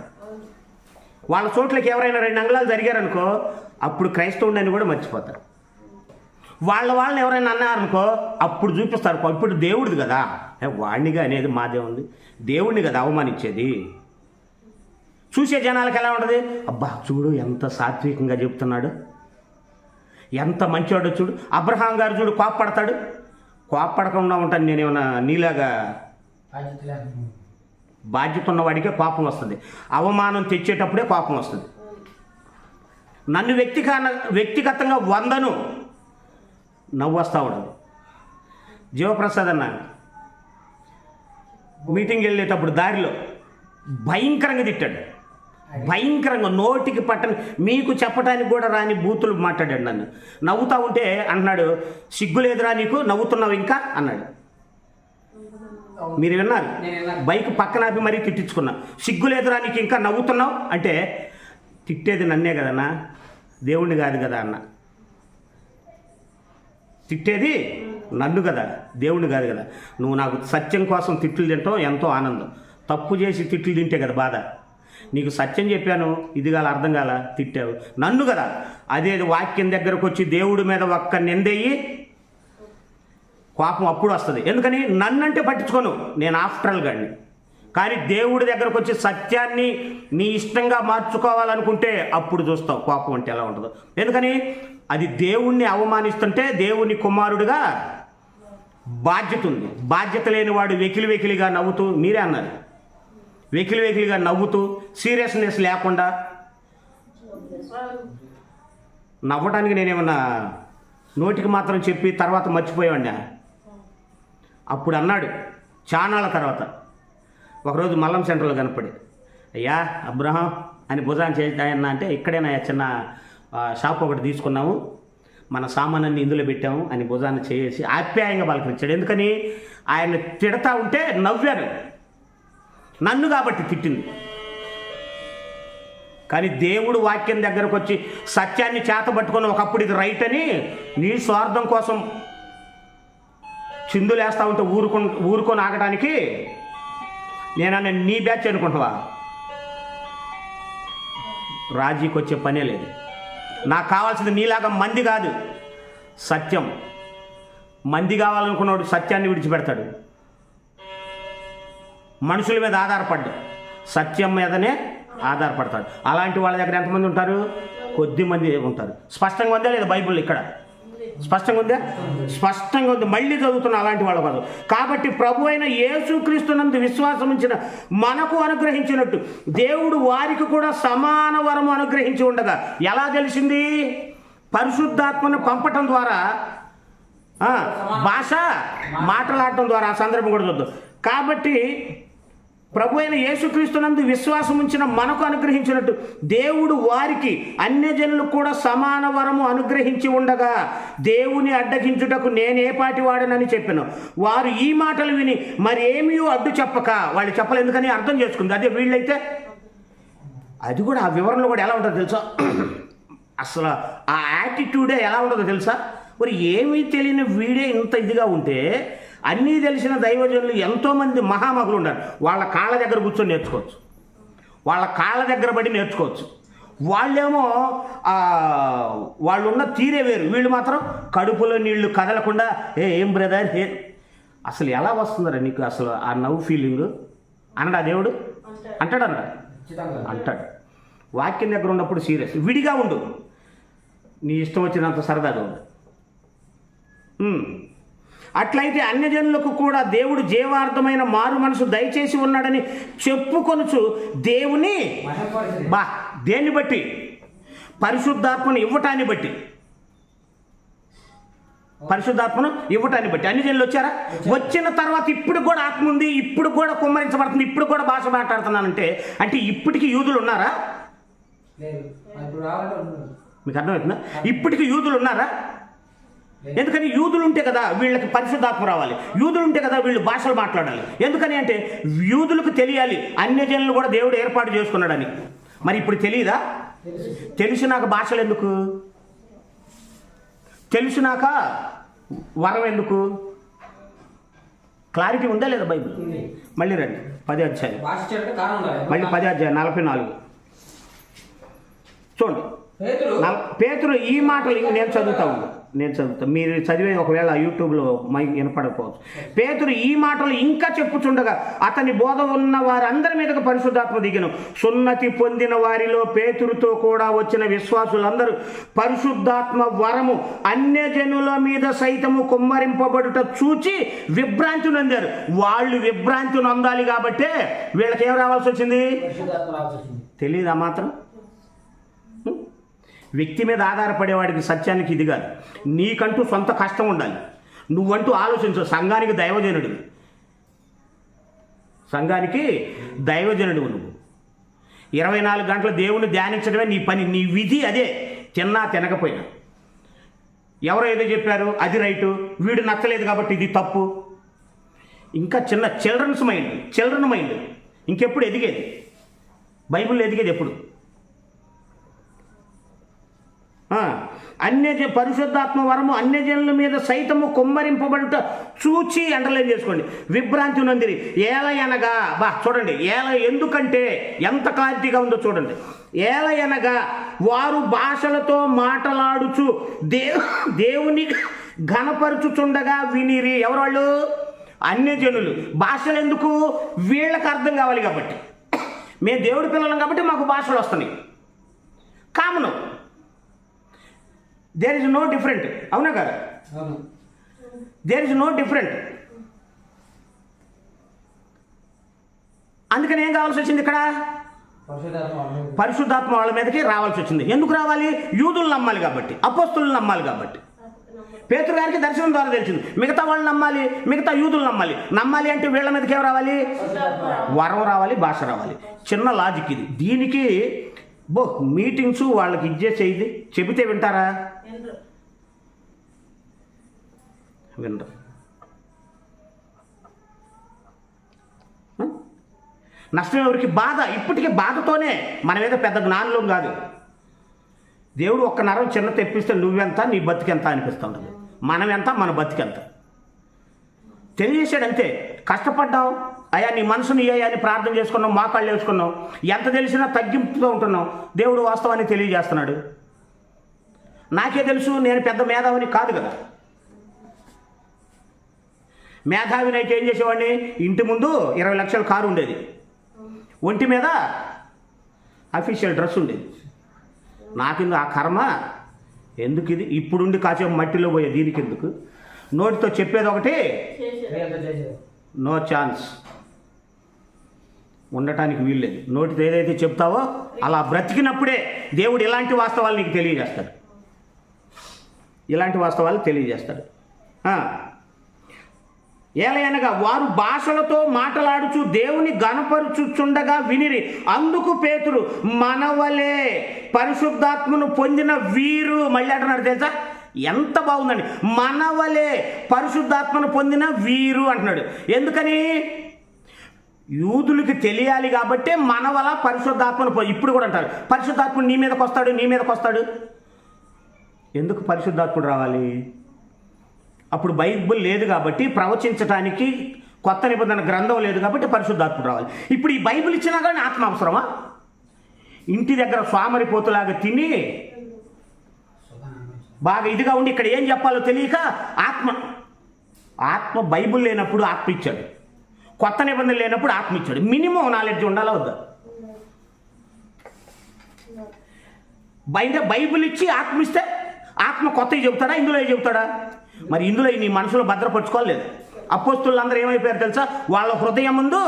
వాళ్ళ చోట్లకి ఎవరైనా 2 అంగుళాలు జరిగారనుకో అప్పుడు క్రైస్తవుడు అని కూడా మర్చిపోతారు. వాళ్ళని ఎవరైనా అన్నారనుకో అప్పుడు చూపిస్తారు. ఇప్పుడు దేవుడిది కదా, వాడినిగా అనేది మాదే ఉంది, దేవుడిని కదా అవమానించేది. చూసే జనాలకు ఎలా ఉంటుంది? అబ్బా చూడు ఎంత సాత్వికంగా చెప్తున్నాడు, ఎంత మంచివాడు చూడు. అబ్రహాం గారు చూడు కోప్పడతాడు. కోప్పడకుండా ఉంటాను నేనేమన్నా నీలాగా? బాధ్యత ఉన్నవాడికే కోపం వస్తుంది. అవమానం తెచ్చేటప్పుడే కోపం వస్తుంది. నన్ను వ్యక్తిగతంగా 100 నవ్వు వస్తూ ఉండదు. జీవప్రసాద్ అన్న మీటింగ్ వెళ్ళేటప్పుడు దారిలో భయంకరంగా తిట్టాడు. భయంకరంగా నోటికి పట్టని, మీకు చెప్పడానికి కూడా రాని బూతులు మాట్లాడాడు. నన్ను నవ్వుతూ ఉంటే అంటున్నాడు, సిగ్గులేదురా నీకు, నవ్వుతున్నావు ఇంకా అన్నాడు. మీరు విన్నారు? బైక్ పక్కనాపి మరీ తిట్టించుకున్నా. సిగ్గులేదురా నీకు ఇంకా నవ్వుతున్నావు అంటే తిట్టేది నన్నే కదన్నా, దేవుణ్ణి కాదు కదా అన్న. తిట్టేది నన్ను కదా, దేవుణ్ణి కాదు కదా. నువ్వు నాకు సత్యం కోసం తిట్లు తింటావు, ఎంతో ఆనందం. తప్పు చేసి తిట్లు తింటే కదా బాధ. నీకు సత్యం చెప్పాను, ఇది కాల అర్థం కాల, తిట్టావు నన్ను కదా. అదే వాక్యం దగ్గరకు వచ్చి దేవుడి మీద ఒక్క నిందయ్యి కోపం అప్పుడు వస్తుంది. ఎందుకని? నన్నంటే పట్టించుకోను, నేను ఆఫ్టర్ ఆల్ గాడిని. కానీ దేవుడి దగ్గరకు వచ్చి సత్యాన్ని నీ ఇష్టంగా మార్చుకోవాలనుకుంటే అప్పుడు చూస్తావు కోపం అంటే ఎలా ఉంటుందో. ఎందుకని అది దేవుణ్ణి అవమానిస్తుంటే దేవుని కుమారుడిగా బాధ్యత ఉంది. బాధ్యత లేని వాడు వెకిలిగా నవ్వుతూ, మీరే అన్నారు, వెకిలిగా నవ్వుతూ సీరియస్నెస్ లేకుండా నవ్వటానికి నేనేమన్నా నోటికి మాత్రం చెప్పి తర్వాత మర్చిపోయాడినా. అప్పుడు అన్నాడు చానాళ్ళ తర్వాత ఒకరోజు మల్లం సెంటర్లో కనపడి, అయ్యా అబ్రహాం అని భుజాన్ని చేస్తాయన్నా అంటే, ఇక్కడైనా చిన్న షాప్ ఒకటి తీసుకున్నాము, మన సామానాన్ని ఇందులో పెట్టాము అని భుజాన్ని చేసి ఆప్యాయంగా పలకరించాడు. ఎందుకని ఆయన తిడతా ఉంటే నవ్వాను, నన్ను కాబట్టి తిట్టింది. కానీ దేవుడు వాక్యం దగ్గరకు వచ్చి సత్యాన్ని చేతబట్టుకొని ఒకప్పుడు ఇది రైట్ అని నీ స్వార్థం కోసం చిందులేస్తా ఉంటే ఊరుకొని ఆగడానికి నేనన్నా నీ బ్యాచ్ అనుకుంటావా? రాజీకి వచ్చే పనే లేదు. నాకు కావాల్సింది నీలాగా మంది కాదు, సత్యం. మంది కావాలనుకున్నాడు సత్యాన్ని విడిచిపెడతాడు. మనుషుల మీద ఆధారపడ్డా సత్యం మీదనే ఆధారపడతాడు. అలాంటి వాళ్ళ దగ్గర ఎంతమంది ఉంటారు? కొద్ది మంది ఉంటారు. స్పష్టంగా ఉందా లేదా బైబిల్? ఇక్కడ స్పష్టంగా ఉందా? స్పష్టంగా ఉంది. మళ్ళీ చదువుతున్న అలాంటి వాళ్ళ కాదు. కాబట్టి ప్రభు అయిన యేసుక్రీస్తునందు విశ్వాసం ఉంచిన మనకు అనుగ్రహించినట్టు దేవుడు వారికి కూడా సమాన వరము అనుగ్రహించి ఉండగా ఎలా తెలిసింది? పరిశుద్ధాత్మను పంపటం ద్వారా, భాష మాట్లాడటం ద్వారా. ఆ సందర్భం కూడా చూద్దాం. కాబట్టి ప్రభు అయిన యేసుక్రీస్తునందు విశ్వాసం ఉంచిన మనకు అనుగ్రహించినట్టు దేవుడు వారికి అన్యజనులకు కూడా సమాన వరము అనుగ్రహించి ఉండగా దేవుని అడ్డగించుటకు నేనే పాటి వాడనని చెప్పాను. వారు ఈ మాటలు విని మరి ఏమీ అడ్డు చెప్పక, వాళ్ళు చెప్పలేదు ఎందుకని అర్థం చేసుకుంది. అదే వీళ్ళైతే అది కూడా ఆ వివరణలో కూడా ఎలా ఉంటుందో తెలుసా? అసలు ఆ యాటిట్యూడే ఎలా ఉంటుందో తెలుసా? మరి ఏమీ తెలియని వీడే ఇంత ఇదిగా ఉంటే అన్నీ తెలిసిన దైవజనులు ఎంతోమంది మహామగులు ఉన్నారు. వాళ్ళ కాళ్ళ దగ్గర కూర్చొని నేర్చుకోవచ్చు, వాళ్ళ కాళ్ళ దగ్గర పడి నేర్చుకోవచ్చు. వాళ్ళేమో వాళ్ళు ఉన్న తీరే వేరు, వీళ్ళు మాత్రం కడుపులో నీళ్లు కదలకుండా ఏం బ్రదర్ అసలు ఎలా వస్తుందరా నీకు అసలు ఆ నవ్వు ఫీలింగ్ అనడా దేవుడు? అంటాడు. వాక్యం దగ్గర ఉన్నప్పుడు సీరియస్, విడిగా ఉండు, నీ ఇష్టం వచ్చినంత సరదాగా ఉండు. అట్లయితే అన్యజనులకు కూడా దేవుడు జీవార్థమైన మారు మనసు దయచేసి ఉన్నాడని చెప్పుకొనుచు దేవుని దేన్ని బట్టి? పరిశుద్ధాత్మను ఇవ్వటాన్ని బట్టి. పరిశుద్ధాత్మను ఇవ్వటాన్ని బట్టి అన్యజనులు వచ్చారా? వచ్చిన తర్వాత ఇప్పుడు కూడా ఆత్మ ఉంది, ఇప్పుడు కూడా కుమ్మరించబడుతుంది, ఇప్పుడు కూడా భాష మాట్లాడుతున్నానంటే అంటే ఇప్పటికీ యూదులు ఉన్నారా? మీకు అర్థమవుతుందా? ఇప్పటికీ యూదులు ఉన్నారా? ఎందుకని? యూదులు ఉంటే కదా వీళ్ళకి పరిశుద్ధాత్మ రావాలి, యూదులు ఉంటే కదా వీళ్ళు భాషలు మాట్లాడాలి. ఎందుకని అంటే యూదులకు తెలియాలి అన్యజనులు కూడా దేవుడు ఏర్పాటు చేసుకున్నాడని. మరి ఇప్పుడు తెలియదా? తెలిసినాక భాషలు ఎందుకు? తెలిసినాక వరం ఎందుకు? క్లారిటీ ఉందా లేదా బైబిల్? మళ్ళీ రండి 10వ అధ్యాయం, మళ్ళీ 10వ అధ్యాయం 44 చూడండి. పేతురు ఈ మాటలు నేను చదువుతాను, మీరు చదివే ఒకవేళ యూట్యూబ్లో మైక్ వినపడకపోవచ్చు. పేతురు ఈ మాటలు ఇంకా చెప్పుచుండగా అతని బోధ ఉన్న వారందరి మీదకు పరిశుద్ధాత్మ దిగెను. సున్నతి పొందిన వారిలో పేతురుతో కూడా వచ్చిన విశ్వాసులందరూ పరిశుద్ధాత్మ వరము అన్యజనుల మీద సైతము కుమ్మరింపబడుట చూచి విభ్రాంతి నొందారు. వాళ్ళు విభ్రాంతి నొందాలి కాబట్టే వీళ్ళకి ఏం రావాల్సి వచ్చింది? తెలియదా మాత్రం? వ్యక్తి మీద ఆధారపడేవాడికి సత్యానికి ఇది కాదు. నీకంటూ సొంత కష్టం ఉండాలి, నువ్వంటూ ఆలోచించు. సంఘానికి దైవజనుడు, సంఘానికి దైవజనుడు నువ్వు. 24 గంటలు దేవుని ధ్యానించడమే నీ పని, నీ విధి అదే. తిన్నా తినకపోయినా ఎవరో ఏదో చెప్పారు అది రైటు, వీడు నచ్చలేదు కాబట్టి ఇది తప్పు. ఇంకా చిల్డ్రన్ మైండ్ ఇంకెప్పుడు ఎదిగేది? బైబిల్లో ఎదిగేది ఎప్పుడు? పరిశుద్ధాత్మ వరము అన్యజనుల మీద సైతము కుమ్మరింపబడుట చూచి అండర్లైన్ చేసుకోండి. విభ్రాంతి నొందిరి. ఏలయనగా చూడండి, ఎందుకంటే ఎంత క్లారిటీగా ఉందో చూడండి. ఏలయనగా వారు భాషలతో మాట్లాడుచు దేవుని ఘనపరుచుచుండగా వినిరి. ఎవరు వాళ్ళు? అన్యజనులు. భాషలు ఎందుకు? వీళ్ళకి అర్థం కావాలి కాబట్టి. మేము దేవుడి పిల్లలం కాబట్టి మాకు భాషలు వస్తున్నాయి. Common, there is no different. అవునా కదా? There is no different. అందుకని ఏం కావాల్సి వచ్చింది ఇక్కడ? పరిశుద్ధాత్మ వాళ్ళ మీదకి రావాల్సి వచ్చింది. ఎందుకు రావాలి? యూదులు నమ్మాలి కాబట్టి, అపోస్తులు నమ్మాలి కాబట్టి. పేతురు గారికి దర్శనం ద్వారా తెలిసింది. మిగతా వాళ్ళు నమ్మాలి, మిగతా యూదులు నమ్మాలి. నమ్మాలి అంటే వీళ్ళ మీదకి ఏం రావాలి? వరం రావాలి, భాష రావాలి. చిన్న లాజిక్ ఇది. దీనికి మీటింగ్స్ వాళ్ళకి ఇచ్చేసేది చెబితే వింటారా? వినరు. నష్టం ఎవరికి? బాధ. ఇప్పటికీ బాధతోనే. మన మీద పెద్ద జ్ఞానులం కాదు. దేవుడు ఒక్క నరం చిన్న తెప్పిస్తే నువ్వెంత, నీ బతికెంత అనిపిస్తుంటుంది. మనం ఎంత, మన బతికెంత తెలియజేశాడు అంతే. కష్టపడ్డాం అయ్యా, నీ మనసుని అయ్యా అని ప్రార్థన చేసుకున్నాం, మోకాళ్ళు వేసుకున్నాం. ఎంత తెలిసినా తగ్గింపుతో ఉంటున్నాం. దేవుడు వాస్తవాన్ని తెలియజేస్తున్నాడు. నాకే తెలుసు, నేను పెద్ద మేధావిని కాదు కదా. మేధావిని అయితే ఏం చేసేవాడిని? ఇంటి ముందు 20 లక్షల కారు ఉండేది, ఒంటి మీద అఫీషియల్ డ్రెస్ ఉండేది. నాకెందుకు ఆ కర్మ? ఎందుకు ఇది? ఇప్పుడుండి కాసేపు మట్టిలో పోయే దీనికి ఎందుకు? నోటితో చెప్పేది ఒకటి, నో ఛాన్స్, ఉండటానికి వీల్లేదు. నోటితో ఏదైతే చెప్తావో అలా బ్రతికినప్పుడే దేవుడు ఇలాంటి వాస్తవాలు నీకు తెలియజేస్తాడు. ఇలాంటి వాస్తవాలు తెలియజేస్తాడు. ఏలయనగా వారు భాషలతో మాట్లాడుచు దేవుని గణపరుచుచుండగా వినిరి. అందుకు పేతురు, మనవలే పరిశుద్ధాత్మను పొందిన వీరు. మళ్ళీ అంటున్నాడు తెలుసా? ఎంత బాగుందండి. మనవలే పరిశుద్ధాత్మను పొందిన వీరు అంటున్నాడు. ఎందుకని? యూదులకి తెలియాలి కాబట్టి మనవల పరిశుద్ధాత్మను ఇప్పుడు కూడా అంటారు, పరిశుద్ధాత్ముడు నీ మీదకి వస్తాడు, నీ మీదకి వస్తాడు. ఎందుకు పరిశుద్ధాత్ముడు రావాలి? అప్పుడు బైబిల్ లేదు కాబట్టి, ప్రవచించడానికి కొత్త నిబంధన గ్రంథం లేదు కాబట్టి పరిశుద్ధాత్ముడు రావాలి. ఇప్పుడు ఈ బైబిల్ ఇచ్చినా కానీ ఆత్మ అవసరమా? ఇంటి దగ్గర స్వామరిపోతులాగా తిని బాగా ఇదిగా ఉండి ఇక్కడ ఏం చెప్పాలో తెలియక ఆత్మ బైబిల్ లేనప్పుడు ఆత్మ ఇచ్చాడు, కొత్త నిబంధన లేనప్పుడు ఆత్మ ఇచ్చాడు. మినిమం నాలెడ్జ్ ఉండాలా వద్దా? బైబిల్ ఇచ్చి ఆత్మ ఇస్తే ఆత్మ కొత్తవి చెబుతాడా, ఇందులో చెబుతాడా? మరి ఇందులో నీ మనసులో భద్రపరచుకోలేదు. అపోస్తులు అందరూ ఏమైపోయారు తెలుసా? వాళ్ళ హృదయం ముందు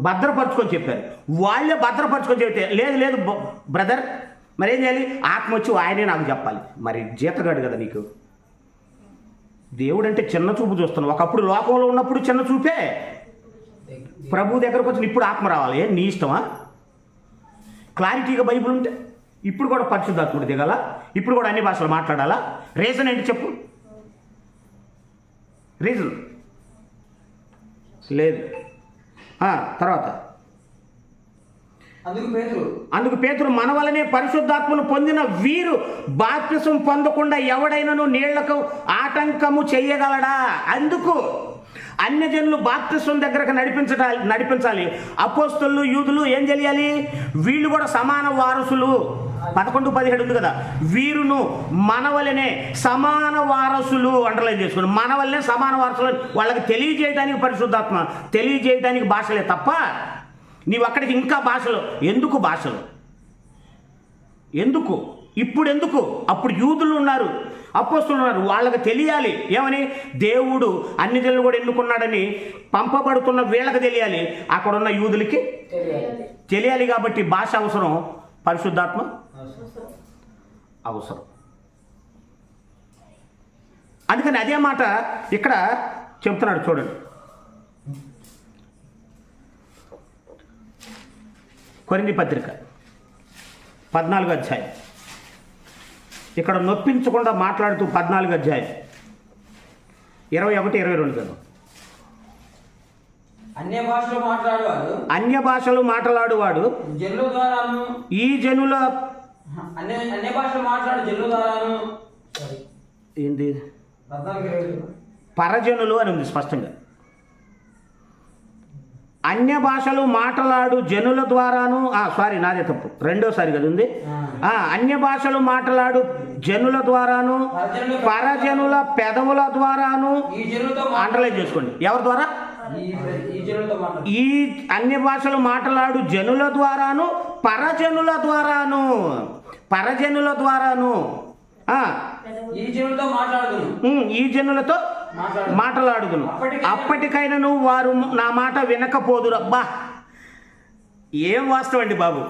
భద్రపరచుకొని చెప్పారు. వాళ్ళే భద్రపరచుకొని చెబితే లేదు లేదు బ్రదర్, మరేం చేయాలి? ఆత్మ వచ్చి ఆయనే నాకు చెప్పాలి. మరి జీతగాడు కదా నీకు. దేవుడు అంటే చిన్న చూపు చూస్తున్నావు. ఒకప్పుడు లోకంలో ఉన్నప్పుడు చిన్న చూపే, ప్రభు దగ్గరకు వచ్చిన ఇప్పుడు ఆత్మ రావాలి. నీ ఇష్టమా? క్లారిటీగా బైబిల్ ఉంటే ఇప్పుడు కూడా పరిశుద్ధాత్ముడు దిగాల, ఇప్పుడు కూడా అన్ని భాషలు మాట్లాడాలా? రీజన్ ఏంటి చెప్పు? రీజన్ లేదు. తర్వాత అందుకు పేతురు, మన వలనే పరిశుద్ధాత్మను పొందిన వీరు బాప్తిసం పొందకుండా ఎవడైనాను నీళ్లకు ఆటంకము చేయగలడా? అందుకు అన్యజనులు బాప్తిసం దగ్గరకు నడిపించాలి. అపోస్తలులు యూదులు ఏం చేయాలి? వీళ్ళు కూడా సమాన వారసులు. 11-17 ఉంది కదా. వీరును మనవలనే సమాన వారసులు అండర్లైన్ చేసుకోండి. మనవలనే సమాన వారసులు. వాళ్ళకి తెలియజేయడానికి పరిశుద్ధాత్మ, తెలియజేయడానికి భాషలే తప్ప నీవు అక్కడికి ఇంకా భాషలు ఎందుకు? భాషలు ఎందుకు? ఇప్పుడు ఎందుకు? అప్పుడు యూదులు ఉన్నారు, అపోస్తలులు ఉన్నారు. వాళ్ళకి తెలియాలి. ఏమని? దేవుడు అన్ని జనులు కూడా ఎన్నుకున్నాడని పంపబడుతున్న వీళ్ళకి తెలియాలి, అక్కడున్న యూదులకి తెలియాలి. కాబట్టి భాష అవసరం, పరిశుద్ధాత్మ అవసరం. అందుకని అదే మాట ఇక్కడ చెప్తున్నాడు చూడండి. కొరింథీ పత్రిక 14వ అధ్యాయం. ఇక్కడ నొప్పించకుండా మాట్లాడుతూ 14వ అధ్యాయం 21-22 కదా. అన్య భాషలు మాట్లాడువాడు జనుల ద్వారాను, ఈ జనుల అన్య భాషలు మాట్లాడు జనుల ద్వారాను ఏంటి పరజనులు అని ఉంది స్పష్టంగా. అన్య భాషలు మాట్లాడు జనుల ద్వారాను సారీ నాదే తప్పు రెండోసారి కదా ఉంది. అన్య భాషలు మాట్లాడు జనుల ద్వారాను పరజనుల పెదవుల ద్వారాను అండర్లైన్ చేసుకోండి. ఎవరి ద్వారా? ఈ అన్య భాషలు మాట్లాడు జనుల ద్వారాను పరజనుల ద్వారాను ఈ జనులతో మాట్లాడుదును. అప్పటికైనను వారు నా మాట వినకపోదురు. అబ్బా ఏం వాస్తవం అండి బాబు,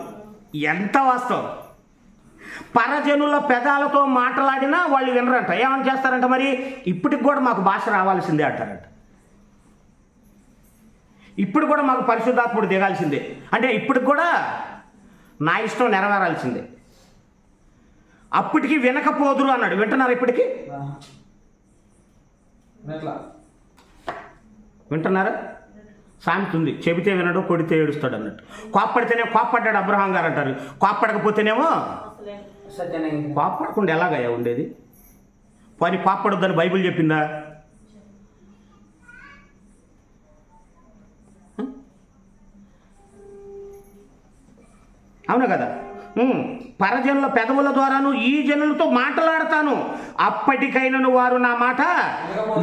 ఎంత వాస్తవం. పరజనుల పెదాలతో మాట్లాడినా వాళ్ళు వినరంట. ఏమని చేస్తారంట మరి? ఇప్పటికి కూడా మాకు భాష రావాల్సిందే అంటారంట. ఇప్పుడు కూడా మాకు పరిశుద్ధాత్ముడు దిగాల్సిందే అంటే ఇప్పటికి కూడా నా ఇష్టం నెరవేరాల్సిందే. అప్పటికి వినకపోదురు అన్నాడు. వింటున్నారు? ఇప్పటికి వింటున్నారా? సామెత ఉంది, చెబితే వినడు కొడితే ఏడుస్తాడు అన్నట్టు. కోప్పడితేనే కోప్పడ్డాడు అబ్రహాం గారు అంటారు. కోప్పడకపోతేనేమో కోప్పడకుండా ఎలాగయ్యా ఉండేది? పోనీ కోప్పడొద్దని బైబిల్ చెప్పిందా? అవునా కదా? పరజనుల పెదవుల ద్వారాను ఈ జనులతో మాట్లాడతాను, అప్పటికైనను వారు నా మాట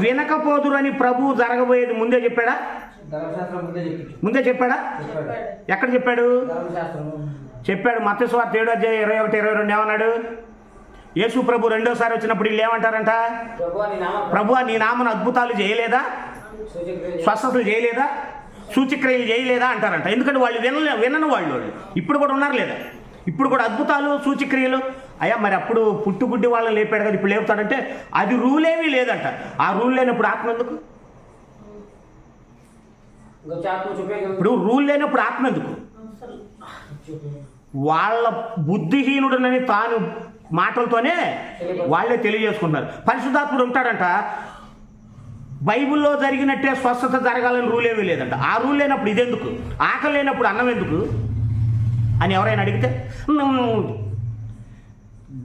వినకపోదురు అని ప్రభువు జరగబోయేది ముందే చెప్పాడా? ముందే చెప్పాడా? ఎక్కడ చెప్పాడు? చెప్పాడు. మత్తయి సువార్త 7:21-22 ఏమన్నాడు? యేసు ప్రభు రెండోసారి వచ్చినప్పుడు వీళ్ళు ఏమంటారంట? ప్రభువా నీ నామన అద్భుతాలు చేయలేదా, స్వస్థతలు చేయలేదా, సూచక్రియలు చేయలేదా అంటారంట. ఎందుకంటే వాళ్ళు వినని వాళ్ళు ఇప్పుడు కూడా ఉన్నారు లేదా? ఇప్పుడు కూడా అద్భుతాలు సూచక్రియలు. అయ్యా మరి అప్పుడు పుట్టుగుడ్డి వాళ్ళని లేపాడు కదా, ఇప్పుడు లేపుతాడంటే అది రూల్ ఏమీ లేదంట. ఆ రూల్ లేనప్పుడు ఆత్మ ఎందుకు? ఇప్పుడు రూల్ లేనప్పుడు ఆత్మ ఎందుకు? వాళ్ళ బుద్ధిహీనుడనని తాను మాటలతోనే వాళ్ళే తెలియజేసుకుంటున్నారు. పరిశుద్ధాత్ముడు ఉంటాడంట. బైబిల్లో జరిగినట్టే స్వస్థత జరగాలని రూల్ ఏమీ లేదంట. ఆ రూల్ లేనప్పుడు ఇదెందుకు? ఆకలి లేనప్పుడు అన్నం ఎందుకు అని ఎవరైనా అడిగితే,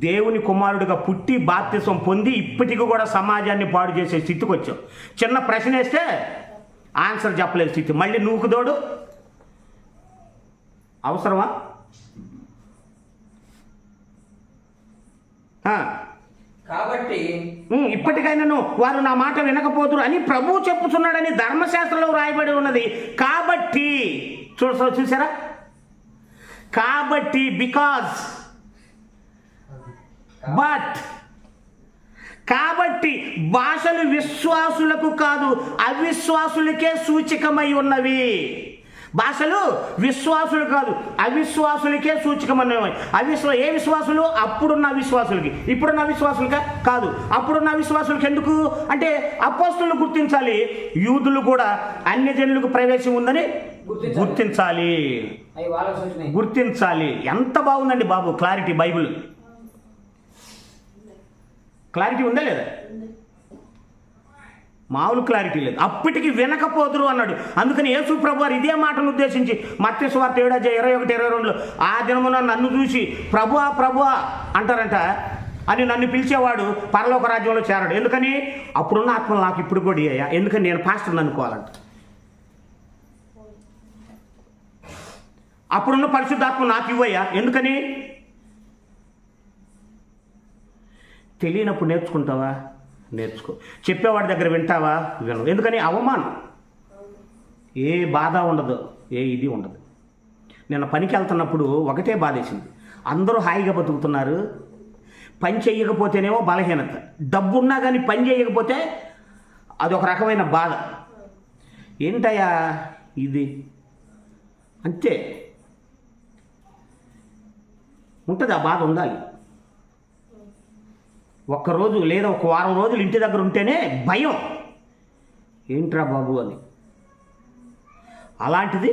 దేవుని కుమారుడిగా పుట్టి బాప్తిసం పొంది ఇప్పటికీ కూడా సమాజాన్ని పాడు చేసే స్థితికి వచ్చావు. చిన్న ప్రశ్న వేస్తే ఆన్సర్ చెప్పలేదు స్థితి. మళ్ళీ నువ్వుకు తోడు అవసరమా? కాబట్టి ఇప్పటికైనాను వారు నా మాట వినకపోతురు అని ప్రభువు చెప్పుచున్నాడని ధర్మశాస్త్రంలో రాయబడి ఉన్నది. కాబట్టి చూసారా? కాబట్టి బికాజ్ బట్ కాబట్టి భాషలు విశ్వాసులకు కాదు అవిశ్వాసులకే సూచకమై ఉన్నవి. భాషలు విశ్వాసులు కాదు అవిశ్వాసులకే సూచకమన్నవి. ఏ విశ్వాసులు? అప్పుడున్న విశ్వాసులకి. ఇప్పుడున్న విశ్వాసులకా? కాదు. అప్పుడున్న విశ్వాసులకి. ఎందుకు అంటే అపోస్తులను గుర్తించాలి. యూదులు కూడా అన్యజనులకు ప్రవేశం ఉందని గుర్తించాలి. ఎంత బాగుందండి బాబు క్లారిటీ. బైబిల్ క్లారిటీ ఉందా లేదా? మామూలు క్లారిటీ లేదు. అప్పటికి వినకపోదురు అన్నాడు. అందుకని యేసు ప్రభువారు ఇదే మాటను ఉద్దేశించి మత్తయి సువార్త 7:21-22 ఆ దినమున నన్ను చూసి ప్రభువా ప్రభువా అంటారంట అని నన్ను పిలిచేవాడు పరలోక రాజ్యంలో చేరాడు. ఎందుకని? అప్పుడున్న ఆత్మలు నాకు ఇప్పుడు కూడా అయ్యా. ఎందుకని? నేను పాస్టర్ని అనుకోవాలంట. అప్పుడున్న పరిశుద్ధాత్మ నాకు ఇవ్వయ్యా. ఎందుకని? తెలియనప్పుడు నేర్చుకుంటావా? నేర్చుకో. చెప్పేవాడి దగ్గర వింటావా? వినవు. ఎందుకని? అవమానం. ఏ బాధ ఉండదు, ఏ ఇది ఉండదు. నేను పనికి వెళ్తున్నప్పుడు ఒకటే బాధేసింది. అందరూ హాయిగా బతుకుతున్నారు. పని చేయకపోతేనేమో బలహీనత. డబ్బున్నా కానీ పని చేయకపోతే అదొక రకమైన బాధ. ఏంటయ్యా ఇది? అంతే ఉంటుంది. ఆ బాధ ఉండాలి. ఒక్కరోజు లేదా ఒక వారం రోజులు ఇంటి దగ్గర ఉంటేనే భయం, ఏంట్రా బాబు అని. అలాంటిది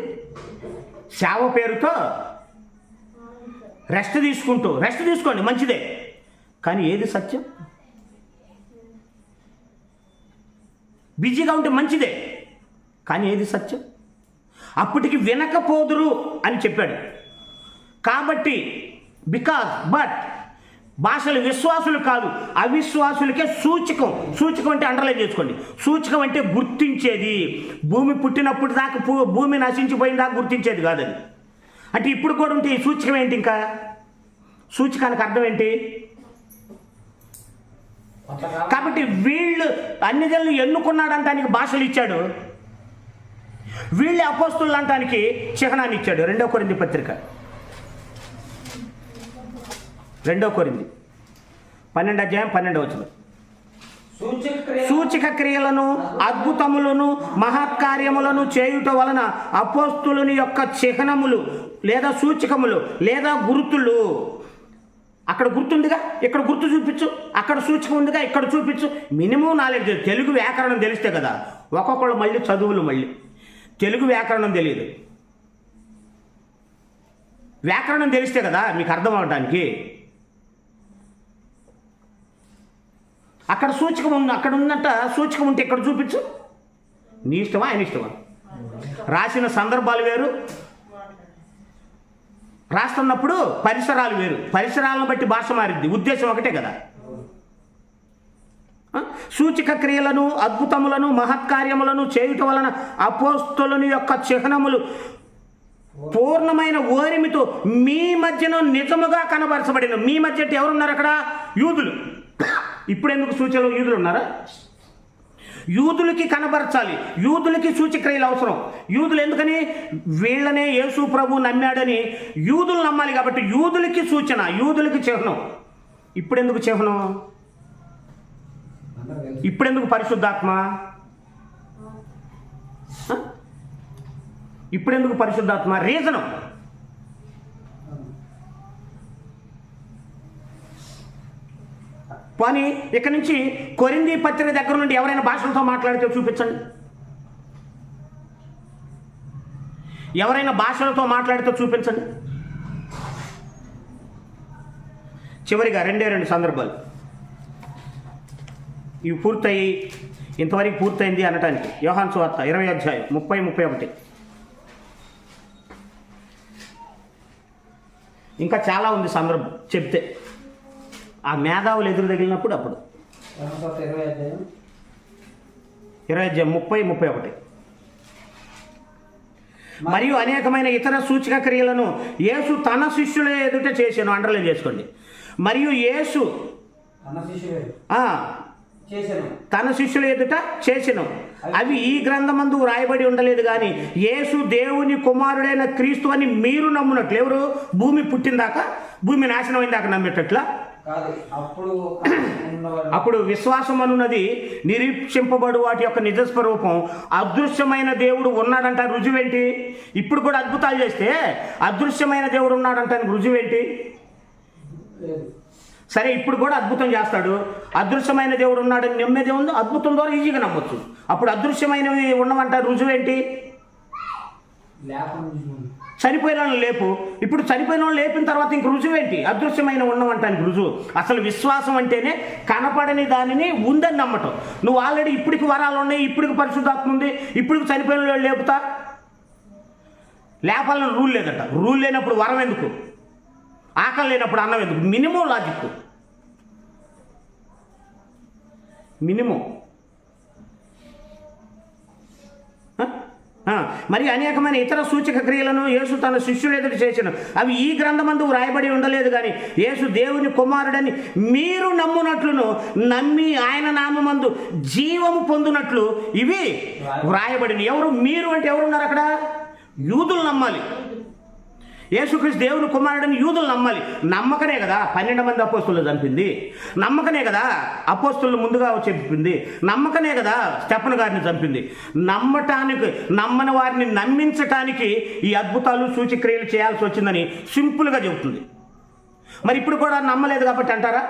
సేవ పేరుతో రెస్ట్ తీసుకోండి, మంచిదే. కానీ ఏది సత్యం? బిజీగా ఉంటే మంచిదే, కానీ ఏది సత్యం? అప్పటికి వినకపోదురు అని చెప్పాడు. కాబట్టి బట్ భాషలు విశ్వాసులు కాదు, అవిశ్వాసులకే సూచకం. సూచకం అంటే అండర్లైన్ చేసుకోండి. సూచకం అంటే గుర్తించేది. భూమి పుట్టినప్పుడు దాకా భూమి నశించిపోయిన దాకా గుర్తించేది కాదు అది. అంటే ఇప్పుడు కూడా ఉంటే ఈ సూచకం ఏంటి? ఇంకా సూచకానికి అర్థం ఏంటి? కాబట్టి వీళ్ళు అన్ని జనులు ఎన్నుకున్నాడంటానికి భాషలు ఇచ్చాడు, వీళ్ళే అపోస్తులు అంటానికి చిహ్నాన్ని ఇచ్చాడు. 2 కొరింథీ పత్రిక 2 కొరింథీ 12 అధ్యాయం 12 వచనం. సూచక క్రియలను అద్భుతములను మహత్కార్యములను చేయుట వలన అపోస్తులుని యొక్క చిహ్నములు లేదా సూచకములు లేదా గుర్తులు. అక్కడ గుర్తుందిగా, ఇక్కడ గుర్తు చూపించు. అక్కడ సూచకం ఉందిగా, ఇక్కడ చూపించు. మినిమం నాలెడ్జ్, తెలుగు వ్యాకరణం తెలిస్తే కదా. ఒక్కొక్కళ్ళు మళ్ళీ చదువులు, మళ్ళీ తెలుగు వ్యాకరణం తెలియదు. వ్యాకరణం తెలిస్తే కదా మీకు అర్థం అవడానికి. అక్కడ సూచకం ఉంది, అక్కడ ఉన్నట్ట సూచకం ఉంటే ఇక్కడ చూపించు. నీ ఇష్టమా ఆయన ఇష్టమా? రాసిన సందర్భాలు వేరు, రాస్తున్నప్పుడు పరిసరాలు వేరు. పరిసరాలను బట్టి భాష మారింది, ఉద్దేశం ఒకటే కదా. సూచక క్రియలను అద్భుతములను మహత్కార్యములను చేయుట వలన అపోస్తలుని యొక్క చిహ్నములు పూర్ణమైన ఓరిమితో మీ మధ్యన నిజముగా కనబరచబడిన. మీ మధ్య అంటే ఎవరున్నారు అక్కడ? యూదులు. ఇప్పుడు ఎందుకు సూచనలు? యూదులు ఉన్నారా? యూదులకి కనబరచాలి, యూదులకి సూచక్రియలు అవసరం. యూదులు ఎందుకని? వీళ్ళనే యేసు ప్రభు నమ్మాడని యూదులు నమ్మాలి కాబట్టి యూదులకి సూచన, యూదులకి చిహ్నం. ఇప్పుడెందుకు చిహ్నం? ఇప్పుడెందుకు పరిశుద్ధాత్మ? ఇప్పుడెందుకు పరిశుద్ధాత్మ? రీజను. పోనీ ఇక నుంచి కొరింథీ పత్రిక దగ్గర నుండి ఎవరైనా భాషలతో మాట్లాడితే చూపించండి. ఎవరైనా భాషలతో మాట్లాడితే చూపించండి. చివరిగా 2 సందర్భాలు ఇవి పూర్తయి, ఇంతవరకు పూర్తయింది అనటానికి. యోహాను సువార్త 20 అధ్యాయం 30-31. ఇంకా చాలా ఉంది సందర్భం చెప్తే. ఆ మేధావులు ఎదురు తగిలినప్పుడు అప్పుడు 20 అధ్యాయం 30-31. మరియు అనేకమైన ఇతర సూచక క్రియలను యేసు తన శిష్యుల ఎదుట చేశాను. అండర్లైన్ చేసుకోండి. మరియు యేసు తన శిష్యుల ఎదుట చేసెను. అవి ఈ గ్రంథమందు వ్రాయబడి ఉండలేదు కానీ యేసు దేవుని కుమారుడైన క్రీస్తు అని మీరు నమ్మునట్లు. ఎవరు? భూమి పుట్టిందాకా, భూమి నాశనం అయిందాకా నమ్మేటట్లా. అప్పుడు విశ్వాసం అనున్నది నిరీక్షింపబడు వాటి యొక్క నిజస్వరూపం. అదృశ్యమైన దేవుడు ఉన్నాడంట రుజువేంటి? ఇప్పుడు కూడా అద్భుతాలు చేస్తే అదృశ్యమైన దేవుడు ఉన్నాడంటానికి రుజువేంటి? సరే, ఇప్పుడు కూడా అద్భుతం చేస్తాడు. అదృశ్యమైన దేవుడు ఉన్నాడని నమ్మేదే ఉంది. అద్భుతం ద్వారా ఈజీగా నమ్మొచ్చు. అప్పుడు అదృశ్యమైనవి ఉన్నవంట రుజువేంటి? చనిపోయిన వాళ్ళని లేపు. ఇప్పుడు చనిపోయిన వాళ్ళు లేపిన తర్వాత ఇంక రుజువేంటి? అదృశ్యమైన ఉన్నవంటానికి రుజువు. అసలు విశ్వాసం అంటేనే కనపడని దానిని ఉందని నమ్మటం. నువ్వు ఆల్రెడీ ఇప్పటికి వరాలు ఉన్నాయి, ఇప్పటికి పరిశుద్ధాత్మ ఉంది, ఇప్పటికి చనిపోయిన వాళ్ళు లేపుతా. లేపాలని రూల్ లేదట. రూల్ లేనప్పుడు వరం ఎందుకు? ఆకలి లేనప్పుడు అన్నం ఎందుకు? Minimum logic, minimum. మరి అనేకమైన ఇతర సూచక క్రియలను యేసు తన శిష్యులు ఎదురు చేసిన. అవి ఈ గ్రంథమందు వ్రాయబడి ఉండలేదు కానీ యేసు దేవుని కుమారుడని మీరు నమ్మునట్లును నమ్మి ఆయన నామమందు జీవము పొందునట్లు ఇవి వ్రాయబడిన. ఎవరు మీరు అంటే ఎవరున్నారు అక్కడ? యూదులు నమ్మాలి. యేసుక్రీస్తు దేవుని కుమారుడని యూదులు నమ్మాలి. నమ్మకనే కదా 12 మంది అపోస్తులు చంపింది. నమ్మకనే కదా అపోస్తులు ముందుగా చెప్పింది. నమ్మకనే కదా స్టెఫను గారిని చంపింది. నమ్మని వారిని నమ్మించటానికి ఈ అద్భుతాలు సూచక్రియలు చేయాల్సి వచ్చిందని సింపుల్గా చెబుతుంది. మరి ఇప్పుడు కూడా నమ్మలేదు కాబట్టి అంటారా?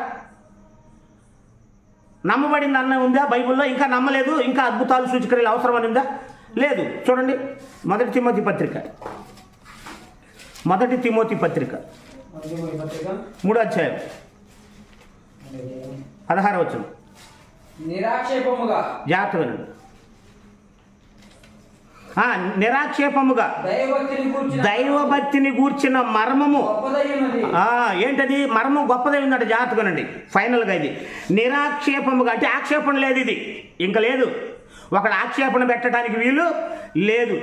నమ్మబడింది అన్న ఉందా బైబిల్లో? ఇంకా నమ్మలేదు, ఇంకా అద్భుతాలు సూచక్రియలు అవసరమని ఉందా? లేదు. చూడండి, 1 తిమోతి పత్రిక 1 తిమోతి పత్రిక 3వ అధ్యాయం 16వ వచనం. నిరాక్షేపముగా జాగ్రత్తగా నిరాక్షేపముగా దైవభక్తిని గూర్చిన మర్మము ఏంటది మర్మం గొప్పదై ఉందంటే జాగ్రత్తగానండి. ఫైనల్గా ఇది నిరాక్షేపముగా అంటే ఆక్షేపణ లేదు, ఇది ఇంకా లేదు, ఒకడు ఆక్షేపణ పెట్టడానికి వీలు లేదు.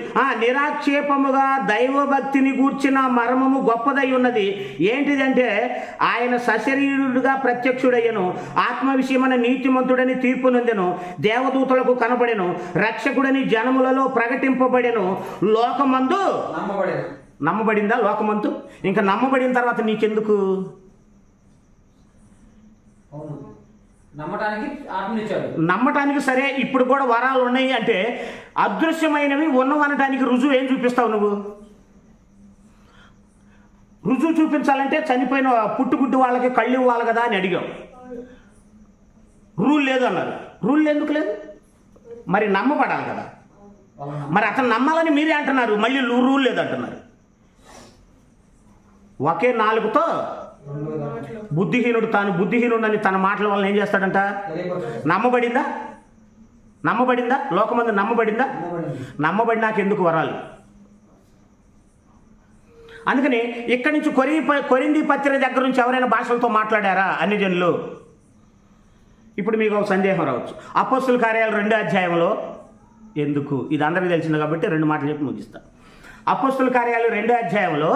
నిరాక్షేపముగా దైవభక్తిని గూర్చిన మర్మము గొప్పదై ఉన్నది. ఏంటిదంటే ఆయన సశరీరుడుగా ప్రత్యక్షుడయ్యను, ఆత్మ విషయమైన నీతిమంతుడని తీర్పు నొందెను, దేవదూతలకు కనబడెను, రక్షకుడని జనములలో ప్రకటింపబడెను, లోకమందు నమ్మబడిందా లోకమందు? ఇంకా నమ్మబడిన తర్వాత నీకెందుకు? నమ్మటానికి సరే ఇప్పుడు కూడా వరాలు ఉన్నాయి అంటే అదృశ్యమైనవి ఉన్నవనటానికి రుజువు ఏం చూపిస్తావు నువ్వు? రుజువు చూపించాలంటే చనిపోయిన పుట్టుగుడ్డు వాళ్ళకి కళ్ళు ఇవ్వాలి కదా అని అడిగాం. రూల్ లేదు అన్నారు. రూల్ ఎందుకు లేదు? మరి నమ్మబడాలి కదా. మరి అతను నమ్మాలని మీరే అంటున్నారు, మళ్ళీ రూల్ లేదు అంటున్నారు. ఒకే నాలుగుతో బుద్ధిహీనుడు తాను బుద్ధిహీనుడని తన మాటల వల్ల ఏం చేస్తాడంట? నమ్మబడిందా? నమ్మబడిందా? లోకమందు నమ్మబడిందా? నమ్మబడినాక ఎందుకు వరాలు? అందుకని ఇక్కడి నుంచి కొరింథీ పత్రిక దగ్గర నుంచి ఎవరైనా భాషలతో మాట్లాడారా అన్ని జనులు? ఇప్పుడు మీకు ఒక సందేహం రావచ్చు. అపోస్తుల కార్యాలు 2వ అధ్యాయంలో ఎందుకు? ఇది అందరికీ తెలిసింది కాబట్టి 2 మాటలు చెప్పి ముగిస్తా. అపోస్తుల కార్యాలు 2వ అధ్యాయంలో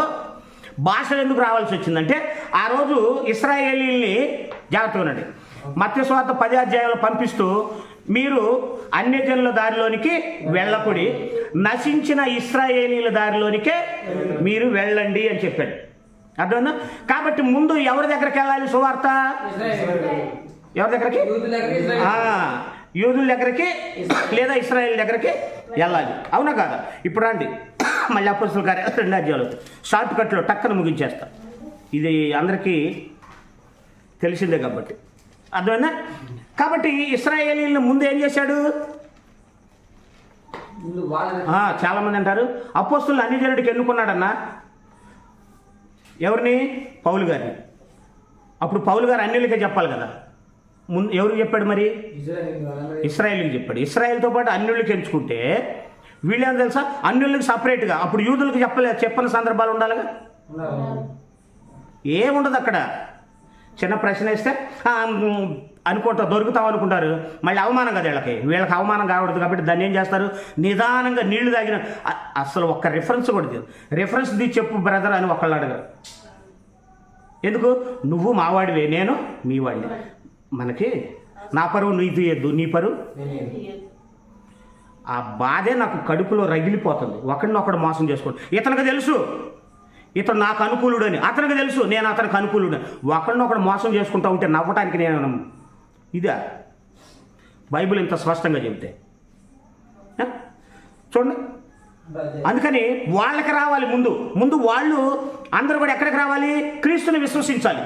భాషలు ఎందుకు రావాల్సి వచ్చిందంటే ఆ రోజు ఇశ్రాయేలీల్ని జాగ్రత్తగా ఉండండి, మత్తయి సువార్త 10వ అధ్యాయంలో పంపిస్తూ మీరు అన్యజనుల దారిలోనికి వెళ్ళకుడి, నశించిన ఇశ్రాయేలీల దారిలోనికే మీరు వెళ్ళండి అని చెప్పాడు. అర్థమైందా? కాబట్టి ముందు ఎవరి దగ్గరికి వెళ్ళాలి సువార్త? ఎవరి దగ్గరికి? యూదుల దగ్గరికి లేదా ఇశ్రాయేల్ దగ్గరికి వెళ్ళాలి. అవునా కాదా? ఇప్పుడు రండి మళ్ళీ అపోస్తుల కార్యాలు 2వ అధ్యాయంలో షార్ట్ కట్లో టక్కన ముగించేస్తా. ఇది అందరికీ తెలిసిందే కాబట్టి. అర్థమైనా? కాబట్టి ఇశ్రాయేలీలను ముందు ఏం చేశాడు? చాలామంది అంటారు అపోస్తులు అన్ని జనుడికి ఎన్నుకున్నాడన్నా. ఎవరిని? పౌలు గారిని. అప్పుడు పౌలు గారు అన్యులకే చెప్పాలి కదా. ముందు ఎవరికి చెప్పాడు? మరి ఇశ్రాయేల్కి చెప్పాడు. ఇశ్రాయేల్తో పాటు అన్యులకి ఎంచుకుంటే వీళ్ళేం తెలుసా? అన్యులకి సపరేట్గా. అప్పుడు యూదులకు చెప్పని సందర్భాలు ఉండాలిగా. ఏముండదు అక్కడ. చిన్న ప్రశ్న వేస్తే దొరుకుతాం అనుకుంటారు. మళ్ళీ అవమానం కదా వీళ్ళకి అవమానం కాకూడదు కాబట్టి దాన్ని ఏం చేస్తారు? నిదానంగా నీళ్లు తాగిన అసలు ఒక్క రిఫరెన్స్ కూడా లేదు. రిఫరెన్స్ తీసి చెప్పు బ్రదర్ అని ఒకళ్ళు అడగారు. ఎందుకు? నువ్వు మావాడివే, నేను మీ వాడిని, మనకి నా పరువు నీ తీయద్దు, నీ పరువు. ఆ బాధే నాకు కడుపులో రగిలిపోతుంది. ఒకడినొకడు మోసం చేసుకోండి. ఇతనికి తెలుసు ఇతను నాకు అనుకూలుడు అని, అతనికి తెలుసు నేను అతనికి అనుకూలుడు అని. ఒకడినొకడు మోసం చేసుకుంటా ఉంటే నవ్వటానికి నేను ఇదా? బైబిల్ ఇంత స్పష్టంగా చెబితే చూడండి. అందుకని వాళ్ళకి రావాలి ముందు వాళ్ళు అందరూ కూడా ఎక్కడికి రావాలి? క్రీస్తుని విశ్వసించాలి.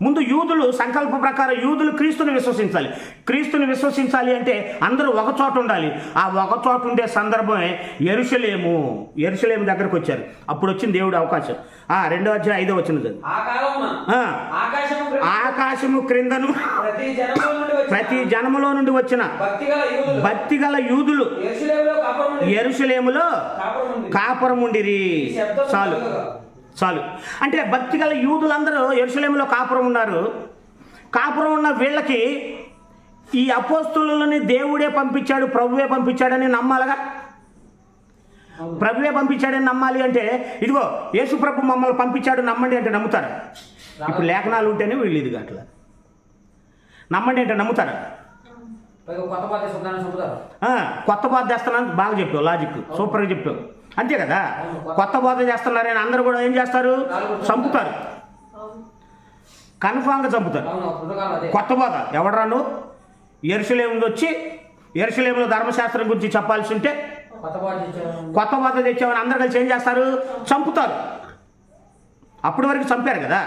ముందు యూదులు సంకల్ప ప్రకారం యూదులు క్రీస్తుని విశ్వసించాలి. క్రీస్తుని విశ్వసించాలి అంటే అందరూ ఒక చోట ఉండాలి. ఆ ఒక చోట ఉండే సందర్భమే యెరూషలేము దగ్గరకు వచ్చారు. అప్పుడు వచ్చింది దేవుడి అవకాశం. 2వ అధ్యాయం 5వ వచనం. ఆకాశము క్రిందను ప్రతి జనములో నుండి వచ్చిన భక్తిగల యూదులు యెరూషలేములో కాపురముండిరి. చాలు అంటే భక్తిగల యూదులందరూ యెరూషలేములో కాపురం ఉన్నారు. కాపురం ఉన్న వీళ్ళకి ఈ అపోస్తులని దేవుడే పంపించాడు, ప్రభువే పంపించాడని నమ్మాలిగా. ప్రభువే పంపించాడని నమ్మాలి అంటే ఇదిగో యేసు ప్రభు మమ్మల్ని పంపించాడు నమ్మండి అంటే నమ్ముతారా? ఇప్పుడు లేఖనాలు ఉంటేనే వీళ్ళు ఇది అట్లా నమ్మండి అంటే నమ్ముతారా? కొత్త బాధ చేస్తున్నాను బాగా చెప్పావు, లాజిక్ సూపర్గా చెప్పావు. అంతే కదా. కొత్త బోధ చేస్తున్నారని అందరూ కూడా ఏం చేస్తారు? చంపుతారు. కన్ఫామ్గా చంపుతారు. కొత్త బోధ ఎవడరాను? యెరూషలేము వచ్చి యెరూషలేములో ధర్మశాస్త్రం గురించి చెప్పాల్సి ఉంటే కొత్త బోధ తెచ్చామని అందరూ కలిసి ఏం చేస్తారు? చంపుతారు. అప్పటి వరకు చంపారు కదా,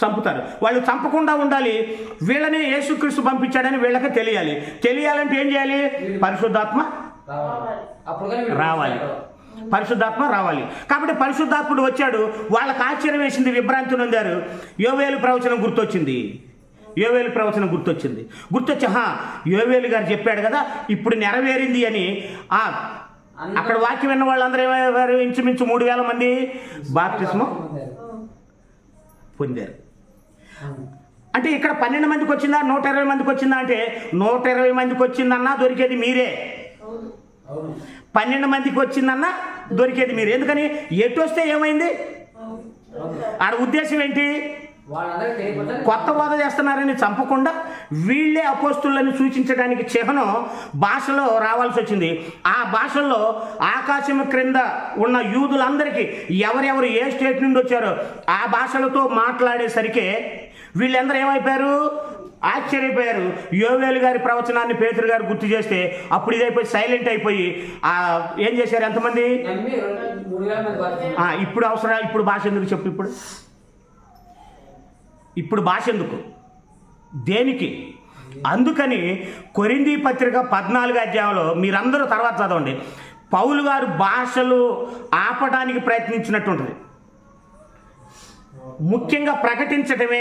చంపుతారు. వాళ్ళు చంపకుండా ఉండాలి. వీళ్ళని యేసుక్రీస్తు పంపించాడని వీళ్ళకి తెలియాలంటే ఏం చేయాలి? పరిశుద్ధాత్మ రావాలి. కాబట్టి పరిశుద్ధాత్ముడు వచ్చాడు. వాళ్ళకి ఆశ్చర్యం వేసింది, విభ్రాంతి నొందారు. యోవేలు ప్రవచనం గుర్తొచ్చింది. యోవేలు గారు చెప్పాడు కదా ఇప్పుడు నెరవేరింది అని అక్కడ వాక్యం విన్న వాళ్ళందరూ ఏమయ్యారు? ఇంచుమించు 3,000 మంది బాప్తిస్మం పొందారు. అంటే ఇక్కడ 12 మందికి వచ్చిందా, 120 మందికి వచ్చిందా అంటే 120 మందికి వచ్చిందన్నా దొరికేది మీరే. 12 మందికి వచ్చిందన్నా దొరికేది మీరే. ఎందుకని ఎటు వస్తే ఏమైంది? ఆడ ఉద్దేశం ఏంటి? కొత్త బోధ చేస్తున్నారని చంపకుండా వీళ్ళే అపోస్తులని సూచించడానికి చిహ్నం భాషలో రావాల్సి వచ్చింది. ఆ భాషల్లో ఆకాశం క్రింద ఉన్న యూదులందరికీ ఎవరెవరు ఏ స్టేట్ నుండి వచ్చారో ఆ భాషలతో మాట్లాడేసరికి వీళ్ళందరూ ఏమైపోయారు? ఆశ్చర్యపోయారు. యోవేలు గారి ప్రవచనాన్ని పేతురు గారు గుర్తు చేస్తే అప్పుడు ఇదైపోయి సైలెంట్ అయిపోయి ఏం చేశారు? ఎంతమంది? ఇప్పుడు అవసరం. ఇప్పుడు భాష ఎందుకు చెప్పు? ఇప్పుడు భాష ఎందుకు? దేనికి? అందుకని కొరింథీ పత్రిక 14వ అధ్యాయంలో మీరందరూ తర్వాత చదవండి. పౌలు గారు భాషలు ఆపడానికి ప్రయత్నించినట్టుంటుంది. ముఖ్యంగా ప్రకటించడం.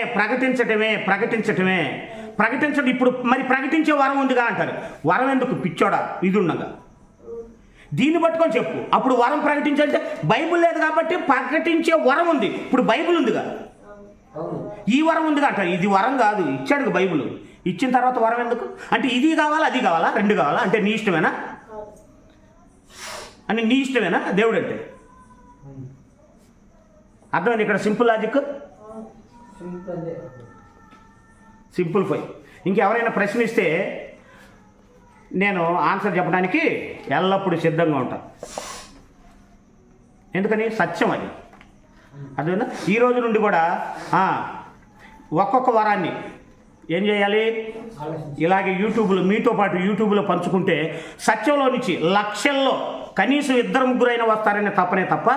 ఇప్పుడు మరి ప్రకటించే వరం ఉందిగా అంటారు. వరం ఎందుకు? పిచ్చోడా ఇది ఉండగా దీన్ని పట్టుకొని చెప్పు. అప్పుడు వరం ప్రకటించాలంటే బైబిల్ లేదు కాబట్టి ప్రకటించే వరం ఉంది. ఇప్పుడు బైబిల్ ఉందిగా, ఈ వరం ఉందిగా అంటారు. ఇది వరం కాదు, ఇచ్చాడు బైబిల్. ఇచ్చిన తర్వాత వరం ఎందుకు? అంటే ఇది కావాలా అది కావాలా రెండు కావాలా అంటే నీ ఇష్టమేనా? అని నీ ఇష్టమేనా దేవుడు అంటే? అర్థమైంది ఇక్కడ సింపుల్ లాజిక్, సింపుల్ ఫై. ఇంకెవరైనా ప్రశ్నిస్తే నేను ఆన్సర్ చెప్పడానికి ఎల్లప్పుడూ సిద్ధంగా ఉంటాను. ఎందుకని? సత్యం అది. అదేనా? ఈ రోజు నుండి కూడా ఒక్కొక్క వరాన్ని ఏం చేయాలి? ఇలాగే యూట్యూబ్లో మీతో పాటు యూట్యూబ్లో పంచుకుంటే సత్యంలో నుంచి లక్షల్లో కనీసం 2-3 వస్తారనే తప్ప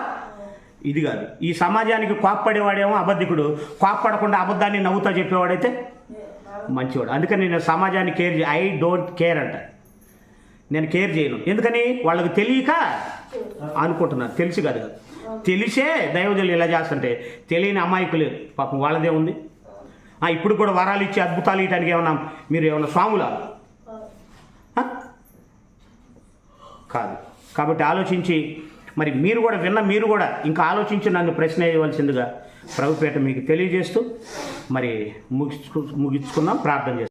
ఇది కాదు. ఈ సమాజానికి కోప్పడేవాడేమో అబద్ధికుడు, కోప్పడకుండా అబద్ధాన్ని నవ్వుతా చెప్పేవాడైతే మంచివాడు. అందుకని నేను సమాజాన్ని ఐ డోంట్ కేర్ అంట. నేను కేర్ చేయను. ఎందుకని? వాళ్ళకి తెలియక అనుకుంటున్నారు, తెలిసి కాదు. తెలిసే దైవజనులు ఇలా చేస్తుంటే తెలియని అమాయకులు పాపం వాళ్ళదే ఉంది. ఇప్పుడు కూడా వరాలు ఇచ్చి అద్భుతాలు ఇవ్వడానికి ఏమన్నా మీరు ఏమన్నా స్వాములా? కాదు. కాబట్టి ఆలోచించి మరి మీరు కూడా ఇంకా ఆలోచించి నన్ను ప్రశ్న వేయవలసిందిగా ప్రభుపేట మీకు తెలియజేస్తూ మరి ముగించుకుందాం, ప్రార్థన చేస్తాం.